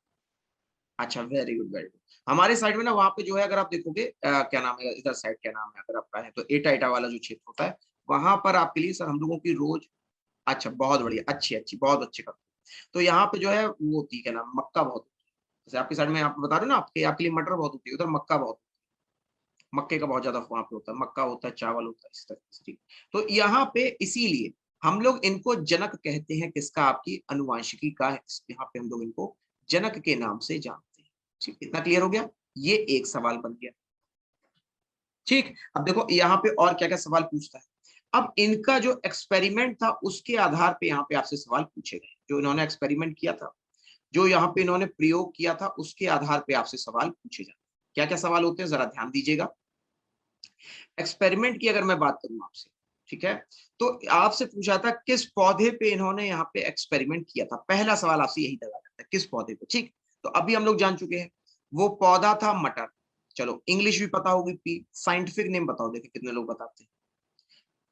अच्छा वेरी गुड वेरी गुड। हमारे साइड में ना वहां पे जो है अगर आप देखोगे क्या नाम है इधर साइड, क्या नाम है अगर आपका है तो एटा एटा वाला जो क्षेत्र होता है, वहां पर आपके लिए सर हम लोगों की रोज, अच्छा बहुत बढ़िया, अच्छी अच्छी बहुत अच्छे करते हैं। तो यहाँ पे जो है वो होती है क्या नाम, मक्का बहुत होती है। जैसे आपकी साइड में आप बता रहे हो ना, आपके लिए मटर बहुत होती है, उधर मक्का बहुत, मक्के का बहुत ज्यादा वहां पे होता है, मक्का होता है, चावल होता है, इस तरह से। ठीक, तो यहाँ पे इसीलिए हम लोग इनको जनक कहते हैं, किसका, आपकी अनुवांशिकी का। यहाँ पे हम लोग इनको जनक के नाम से जानते हैं। ठीक, इतना क्लियर हो गया, ये एक सवाल बन गया। ठीक, अब देखो यहाँ पे और क्या क्या सवाल पूछता है। अब इनका जो एक्सपेरिमेंट था उसके आधार पे यहाँ पे आपसे सवाल पूछे गए, जो इन्होंने एक्सपेरिमेंट किया था, जो यहाँ पे इन्होंने प्रयोग किया था, उसके आधार पे आपसे सवाल पूछे जाते हैं। क्या क्या सवाल होते हैं जरा ध्यान दीजिएगा। एक्सपेरिमेंट की अगर मैं बात करूं आपसे, ठीक है, तो आपसे पूछा था किस पौधे पे इन्होंने यहाँ पे एक्सपेरिमेंट किया था। पहला सवाल आपसे यही लगा जाता है, किस पौधे पे। ठीक, तो अभी हम लोग जान चुके हैं वो पौधा था मटर। चलो इंग्लिश भी पता होगी, पी, साइंटिफिक नेम बताओ, देखिए कितने लोग बताते हैं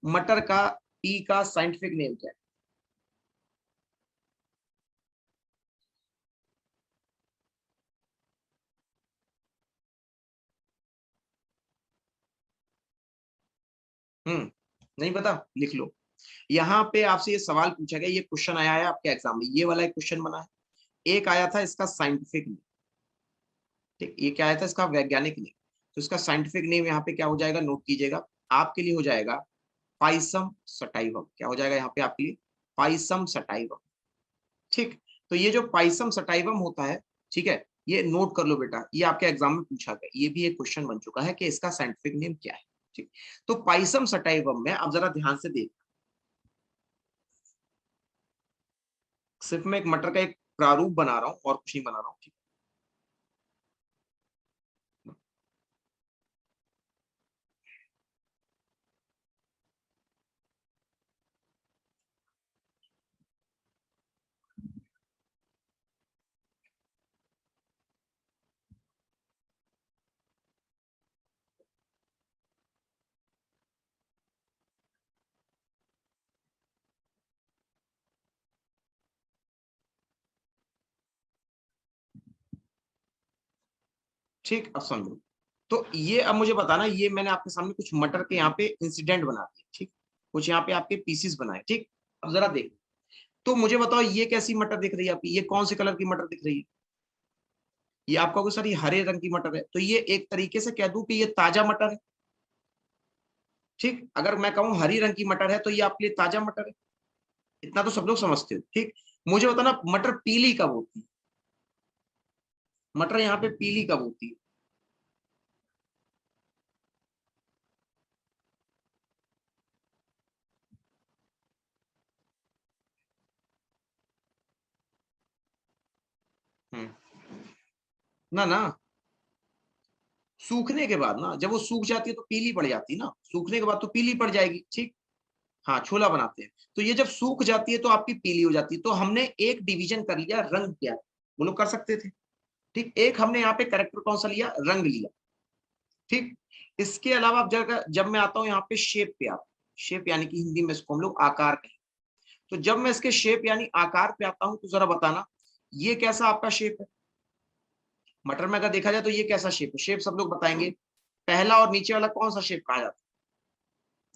मटर का, पी का साइंटिफिक नेम क्या है। नहीं पता, लिख लो। यहाँ पे आपसे ये सवाल पूछा गया, ये क्वेश्चन आया है आपके एग्जाम में, ये वाला एक क्वेश्चन बना है। एक आया था इसका साइंटिफिक नेम। ठीक, ये क्या आया था इसका वैज्ञानिक नेम, तो इसका साइंटिफिक नेम यहाँ पे क्या हो जाएगा, नोट कीजिएगा, आपके लिए हो जाएगा पाइसम सटाइवम। क्या हो जाएगा यहाँ पे आपके लिए, पाइसम सटाइवम। ठीक, तो ये जो पाइसम सटाइवम होता है, ठीक है, ये नोट कर लो बेटा, ये आपके एग्जाम में पूछा गया, ये भी एक क्वेश्चन बन चुका है कि इसका साइंटिफिक नेम क्या है। ठीक, तो पाइसम सटाइवम में अब जरा ध्यान से देख, सिर्फ मैं एक मटर का एक प्रारूप बना रहा हूँ और कुछ नहीं बना रहा हूँ। ठीक, ठीक, अब समझो। तो ये अब मुझे बताना, ये मैंने आपके सामने कुछ मटर के यहाँ पे इंसिडेंट बना दिए, ठीक, कुछ यहाँ पे आपके पीसीस बनाए। ठीक, अब जरा देख, तो मुझे बताओ ये कैसी मटर दिख रही है आपकी, ये कौन से कलर की मटर दिख रही है। ये आपका सर ये हरे रंग की मटर है, तो ये एक तरीके से कह दूं कि ये ताजा मटर है। ठीक, अगर मैं कहूं हरी रंग की मटर है तो ये आपके लिए ताजा मटर है, इतना तो सब लोग समझते हो। ठीक, मुझे बताना मटर पीली कब होती है, मटर यहाँ पे पीली कब होती है। ना ना, सूखने के बाद ना, जब वो सूख जाती है तो पीली पड़ जाती है ना, सूखने के बाद तो पीली पड़ जाएगी। ठीक, हाँ छोला बनाते हैं, तो ये जब सूख जाती है तो आपकी पीली हो जाती है, तो हमने एक डिवीजन कर लिया रंग क्या, वो लोग कर सकते थे। ठीक, एक हमने यहाँ पे करेक्टर कौन सा लिया, रंग लिया। ठीक, इसके अलावा अब जब मैं आता हूँ यहाँ पे शेप पे आता, शेप यानी कि हिंदी में इसको हम लोग आकार कहें। तो जब मैं इसके शेप यानी आकार पे आता हूँ तो जरा बताना ये कैसा आपका शेप है। मटर में अगर देखा जाए तो ये कैसा शेप है, शेप सब लोग बताएंगे। पहला और नीचे वाला कौन सा शेप कहा जाता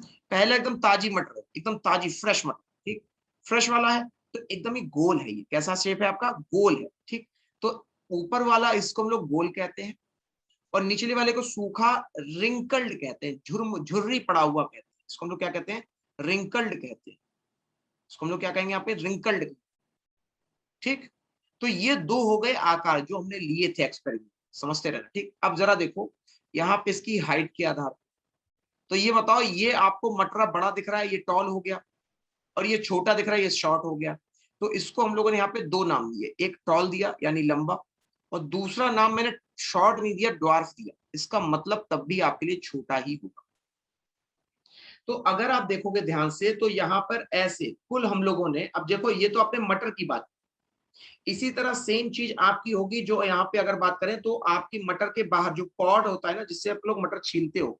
है, पहला एकदम ताजी मटर है, एकदम ताजी फ्रेश मटर। ठीक, फ्रेश वाला है तो एकदम ही गोल है, ये कैसा शेप है आपका, गोल है। ठीक, तो ऊपर वाला इसको हम लोग गोल कहते हैं, और निचले वाले को सूखा रिंकल्ड कहते हैं, झुर्री पड़ा हुआ कहते हैं, इसको हम लोग क्या कहते हैं, रिंकल्ड कहते हैं। इसको हम लोग क्या कहेंगे यहाँ पे, रिंकल्ड। ठीक, तो ये दो हो गए आकार जो हमने लिए थे एक्सपेरिमेंट, समझते रहना। ठीक, अब जरा देखो यहाँ पे इसकी हाइट के आधार, तो ये बताओ ये आपको मटरा बड़ा दिख रहा है, ये टॉल हो गया, और ये छोटा दिख रहा है, ये शॉर्ट हो गया। तो इसको हम लोगों ने यहाँ पे दो नाम दिए, एक टॉल दिया यानी लंबा, और दूसरा नाम मैंने शॉर्ट नहीं दिया, ड्वार्फ दिया। इसका मतलब तब भी आपके लिए छोटा ही होगा। तो अगर आप देखोगे ध्यान से तो यहाँ पर ऐसे कुल हम लोगों ने, अब देखो ये तो आपने मटर की बात, इसी तरह सेम चीज आपकी होगी जो यहाँ पे अगर बात करें तो आपकी मटर के बाहर जो पॉड होता है ना, जिससे आप लोग मटर छीलते हो,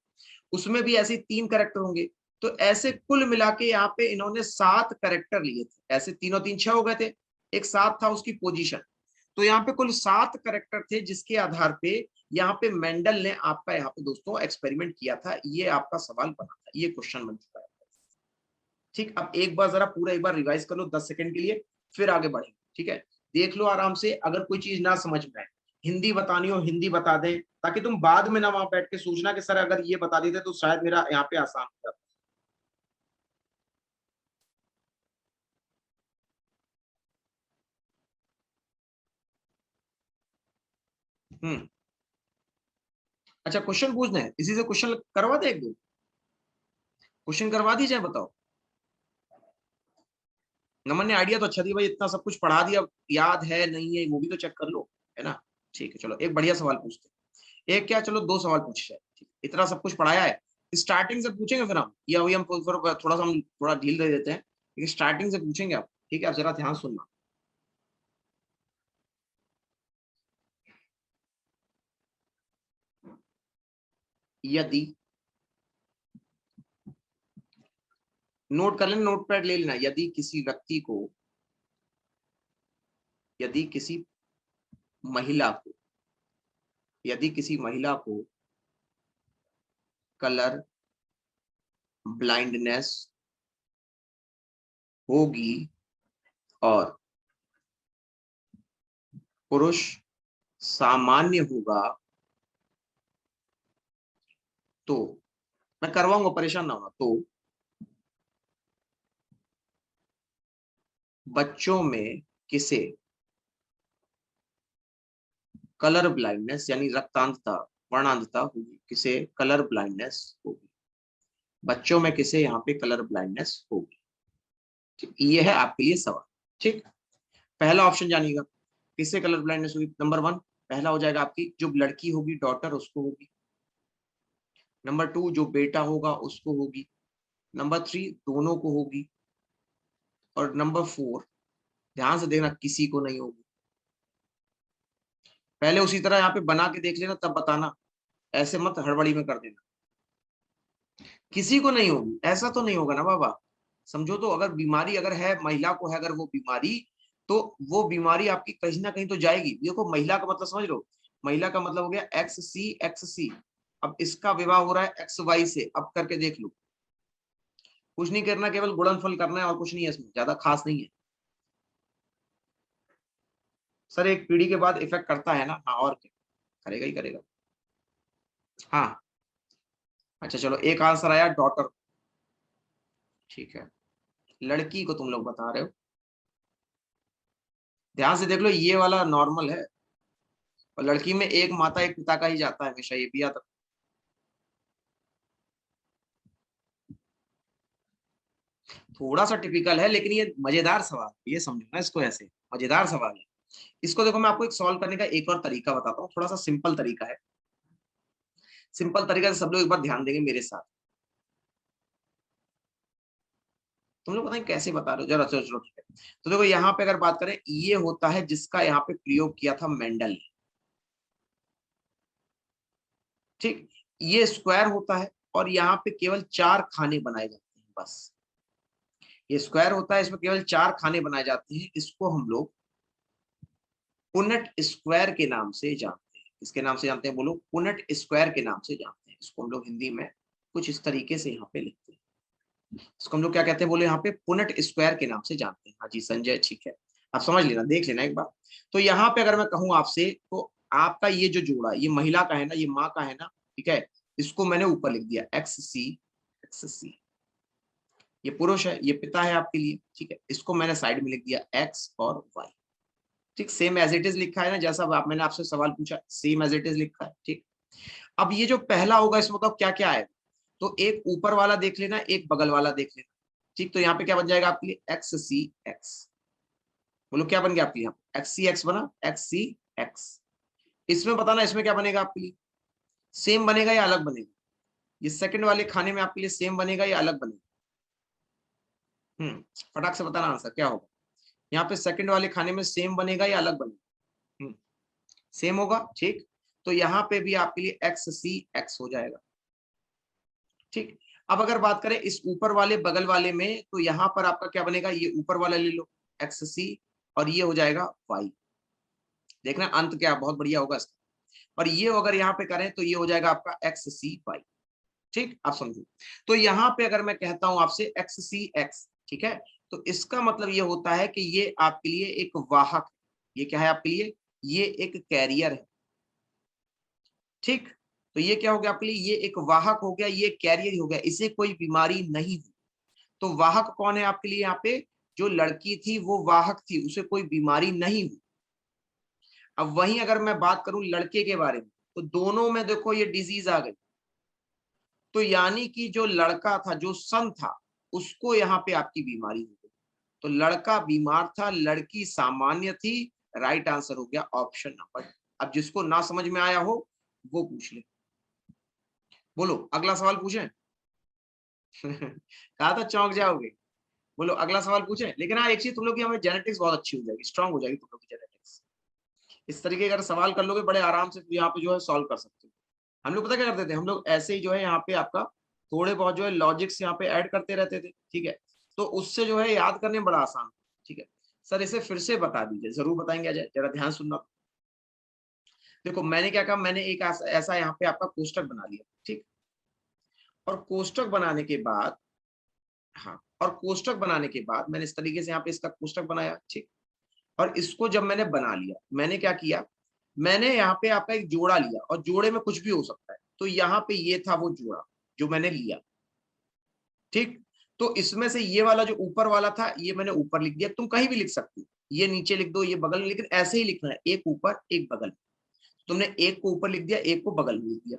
उसमें भी ऐसे तीन कैरेक्टर होंगे। तो ऐसे कुल मिला के यहाँ पे इन्होंने 7 करेक्टर लिए थे, ऐसे तीनों तीन 6 हो गए थे, एक 7 था उसकी पोजीशन। तो यहाँ पे कुल 7 करेक्टर थे जिसके आधार पे यहाँ पे मेंडल ने आपका यहाँ पे दोस्तों एक्सपेरिमेंट किया था। ये आपका सवाल बना था, ये क्वेश्चन बन चुका है। ठीक, अब एक बार जरा पूरा एक बार रिवाइज कर लो 10 सेकंड के लिए, फिर आगे बढ़ेंगे। ठीक है, देख लो आराम से, अगर कोई चीज ना समझ में आए, हिंदी बतानी हो हिंदी बता दें, ताकि तुम बाद में ना वहां बैठ के सोचना कि सर अगर ये बता देते तो शायद मेरा यहाँ पे आसान हो जाता। हम्म, अच्छा क्वेश्चन पूछना है, इसी से क्वेश्चन करवा दे, एक दो क्वेश्चन करवा दी जाए, बताओ। नमन ने आइडिया तो अच्छा दिया भाई, इतना सब कुछ पढ़ा दिया, याद है नहीं है वो भी तो चेक कर लो, है ना। ठीक है, चलो एक बढ़िया सवाल पूछते हैं। एक क्या, चलो 2 सवाल पूछ जाए, ठीक, इतना सब कुछ पढ़ाया है, स्टार्टिंग से पूछेंगे फिर हम, या वही हम थोड़ा सा हम थोड़ा ढील दे देते हैं, लेकिन स्टार्टिंग से पूछेंगे आप। ठीक है, आप जरा ध्यान सुनना। यदि, नोट कर लेना, नोट पैड ले लेना, यदि किसी व्यक्ति को, यदि किसी महिला को, यदि किसी महिला को कलर ब्लाइंडनेस होगी और पुरुष सामान्य होगा, तो, मैं करवाऊंगा परेशान ना होना, तो बच्चों में किसे कलर ब्लाइंडनेस यानी रक्तांधता, वर्णांधता होगी, किसे कलर ब्लाइंडनेस होगी, बच्चों में किसे यहाँ पे कलर ब्लाइंडनेस होगी। ठीक, ये है आपके लिए सवाल। ठीक, पहला ऑप्शन जानिएगा, किससे कलर ब्लाइंडनेस होगी। नंबर 1 पहला हो जाएगा आपकी, जो लड़की होगी डॉटर उसको होगी। नंबर 2 जो बेटा होगा उसको होगी। नंबर 3 दोनों को होगी। और नंबर 4 ध्यान से देखना, किसी को नहीं होगी। पहले उसी तरह यहाँ पे बना के देख लेना, तब बताना, ऐसे मत हड़बड़ी में कर देना। किसी को नहीं होगी, ऐसा तो नहीं होगा ना बाबा। समझो तो, अगर बीमारी अगर है, महिला को है अगर वो बीमारी, तो वो बीमारी आपकी कहीं ना कहीं तो जाएगी। देखो महिला का मतलब समझ लो, महिला का मतलब हो गया XC। अब इसका विवाह हो रहा है XY से, अब करके देख लो, कुछ नहीं करना, केवल गुणनफल करना है और कुछ नहीं है, इसमें ज्यादा खास नहीं है। सर एक पीढ़ी के बाद इफेक्ट करता है ना, हाँ और क्या, करेगा ही करेगा। हाँ, अच्छा चलो एक आंसर आया डॉटर। ठीक है, लड़की को तुम लोग बता रहे हो, ध्यान से देख लो, ये वाला नॉर्मल है, और लड़की में एक माता एक पिता का ही जाता है हमेशा, ये भी याद रखो। थोड़ा सा टिपिकल है, लेकिन ये मजेदार सवाल, ये समझो ना इसको, ऐसे मजेदार सवाल है। इसको देखो, मैं आपको एक सॉल्व करने का एक और तरीका बताता हूँ, थोड़ा सा सिंपल तरीका है। सिंपल तरीका से सब लोग एक बार ध्यान देंगे मेरे साथ। तुम लोग पता नहीं कैसे बता रहे हो, जरा सोच लो। ठीक है, तो देखो यहाँ पे अगर बात करें, ये होता है जिसका यहाँ पे प्रयोग किया था मेंडल ने। ठीक, ये स्क्वायर होता है, और यहाँ पे केवल 4 खाने बनाए जाते हैं बस। ये स्क्वायर होता है, इसमें केवल 4 खाने बनाए जाते हैं, इसको हम लोग पुनेट स्क्वायर के नाम से जानते हैं। इसके नाम से जानते हैं, बोलो, पुनेट स्क्वायर के नाम से जानते हैं। इसको हम लोग हिंदी में कुछ इस तरीके से यहाँ पे लिखते हैं, इसको हम लोग क्या कहते हैं, बोले यहाँ पे पुनेट स्क्वायर के नाम से जानते हैं। हाँ जी संजय, ठीक है, आप समझ लेना, देख लेना एक बार। तो यहाँ पे अगर मैं कहूँ आपसे, तो आपका ये जो जोड़ा, ये महिला का है ना, ये माँ का है ना, ठीक है, इसको मैंने ऊपर लिख दिया XC। ये पुरुष है, ये पिता है आपके लिए, ठीक है, इसको मैंने साइड में लिख दिया X और Y। ठीक, सेम एज इट इज लिखा है ना, जैसा आप, मैंने आपसे सवाल पूछा, सेम एज इट इज लिखा है। ठीक, अब ये जो पहला होगा इसमें मतलब क्या क्या है, तो एक ऊपर वाला देख लेना, एक बगल वाला देख लेना। ठीक, तो यहाँ पे क्या बन जाएगा आपके लिए, XC। बोलो क्या बन गया आपके यहाँ, XC बना, XC। इसमें बताना इसमें क्या बनेगा आपके लिए, सेम बनेगा या अलग बनेगा। ये सेकंड वाले खाने में आपके लिए सेम बनेगा या अलग बनेगा। फटाक से बताना आंसर क्या होगा। यहाँ पे सेकंड वाले खाने में सेम बनेगा या अलग बनेगा। सेम होगा, ठीक, तो यहाँ पे भी आपके लिए XC हो जाएगा। ठीक, अब अगर बात करें इस ऊपर वाले बगल वाले में, तो यहाँ पर आपका क्या बनेगा, ये ऊपर वाला ले लो XC और ये हो जाएगा Y। देखना अंत क्या बहुत बढ़िया होगा इसका। और ये अगर यहाँ पे करें तो ये हो जाएगा आपका XCY। ठीक, आप समझो। तो यहाँ पे अगर मैं कहता हूं आपसे XCX, ठीक है, तो इसका मतलब ये होता है कि ये आपके लिए एक वाहक, ये क्या है आपके लिए, ये एक कैरियर है। ठीक, तो ये क्या हो गया आपके लिए, ये एक वाहक हो गया, ये कैरियर हो गया, इसे कोई बीमारी नहीं हुई। तो वाहक कौन है आपके लिए, यहाँ पे जो लड़की थी वो वाहक थी, उसे कोई बीमारी नहीं हुई। अब वहीं अगर मैं बात करूं लड़के के बारे में, तो दोनों में देखो ये डिजीज आ गई। तो यानी कि जो लड़का था, जो सन था, उसको यहाँ पे आपकी बीमारी हो गई। तो लड़का बीमार था, लड़की सामान्य थी। राइट आंसर हो गया ऑप्शन नंबर। अब जिसको ना समझ में आया हो वो पूछ ले। बोलो अगला सवाल पूछें। कहा था चौंक जाओगे। बोलो अगला सवाल पूछें। लेकिन हाँ एक चीज, तुम लोग की हमें जेनेटिक्स बहुत अच्छी हो जाएगी, स्ट्रांग हो जाएगी तुम लोग की जेनेटिक्स। इस तरीके का अगर सवाल कर लोगे बड़े आराम से यहाँ पे जो है सॉल्व कर सकते हो। हम लोग पता क्या करते थे, हम लोग ऐसे ही जो है यहाँ पे आपका थोड़े बहुत जो है लॉजिक्स यहाँ पे ऐड करते रहते थे। ठीक है, तो उससे जो है याद करने में बड़ा आसान। ठीक है सर, इसे फिर से बता दीजिए। जरूर बताएंगे अजय, जरा ध्यान सुनना। देखो मैंने क्या कहा, मैंने एक ऐसा यहाँ पे आपका कोष्टक बना लिया। ठीक, और कोष्टक बनाने के बाद, हाँ, और कोष्टक बनाने के बाद मैंने इस तरीके से यहाँ पे इसका कोष्टक बनाया। ठीक, और इसको जब मैंने बना लिया, मैंने क्या किया, मैंने यहाँ पे आपका एक जोड़ा लिया, और जोड़े में कुछ भी हो सकता है। तो यहाँ पे ये था वो जोड़ा जो मैंने लिया। ठीक, तो इसमें से ये वाला जो ऊपर वाला था, ये मैंने ऊपर लिख दिया। तुम कहीं भी लिख सकते हो, ये नीचे लिख दो, ये बगल में, लेकिन ऐसे ही लिखना है, एक ऊपर एक बगल में। तुमने एक को ऊपर लिख दिया, एक को बगल में लिख दिया।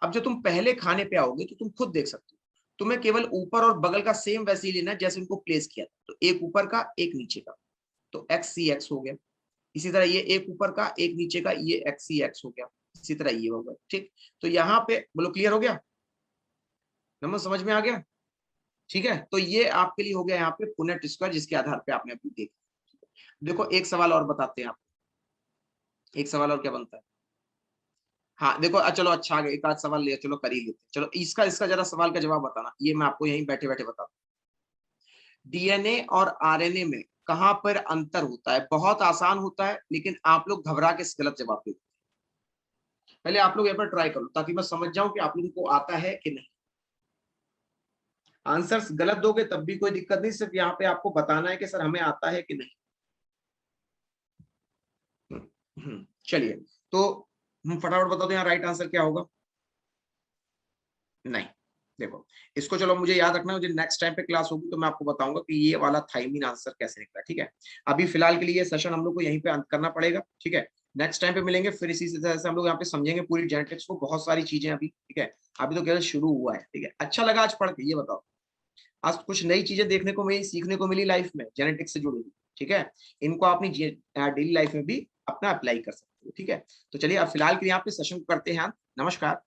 अब जो तुम पहले खाने पे आओगे तो तुम खुद देख सकते हो, तुम्हें केवल ऊपर और बगल का सेम वैसे ही लेना है जैसे उनको प्लेस किया था। तो एक ऊपर का एक नीचे का, तो XCX हो गया। इसी तरह ये एक ऊपर का एक नीचे का, ये XCX हो गया। इसी तरह ये हो गया। ठीक, तो यहाँ पे बोलो क्लियर हो गया, नंबर समझ में आ गया। ठीक है, तो ये आपके लिए हो गया यहाँ पे पुनेट स्क्वायर, जिसके आधार पे आपने अभी देखा। देखो एक सवाल और बताते हैं आप, एक सवाल और क्या बनता है। हाँ देखो चलो अच्छा आ गया, एक आध सवाल ले चलो कर ही लेते हैं। चलो इसका इसका जरा सवाल का जवाब बताना, ये मैं आपको यहीं बैठे बैठे बता दूं। डीएनए और आरएनए में कहां पर अंतर होता है। बहुत आसान होता है, लेकिन आप लोग घबरा के गलत जवाब देते हैं। पहले आप लोग एक बार ट्राई करो ताकि मैं समझ जाऊं कि आप लोगों को आता है कि नहीं। आंसर्स गलत दोगे तब भी कोई दिक्कत नहीं, सिर्फ यहाँ पे आपको बताना है कि सर हमें आता है कि नहीं। चलिए, तो हम फटाफट बता दो यहाँ राइट आंसर क्या होगा। नहीं, देखो इसको चलो मुझे याद रखना है, मुझे नेक्स्ट टाइम पे क्लास होगी तो मैं आपको बताऊंगा कि ये वाला थाइमीन आंसर कैसे निकला। ठीक है, अभी फिलहाल के लिए ये सेशन हम लोग को यहीं पे अंत करना पड़ेगा। ठीक है, नेक्स्ट टाइम पे मिलेंगे फिर इसी तरह से हम लोग यहाँ पे समझेंगे पूरी जेनेटिक्स को, बहुत सारी चीजें अभी। ठीक है, अभी तो केवल शुरू हुआ है। ठीक है, अच्छा लगा आज पढ़ के, ये बताओ आज कुछ नई चीजें देखने को मिली, सीखने को मिली लाइफ में जेनेटिक्स से जुड़ी हुई। ठीक है, इनको अपनी डेली लाइफ में भी अपना अप्लाई कर सकते हो। ठीक है, तो चलिए अब फिलहाल के लिए यहाँ पे सेशन को करते हैं। नमस्कार।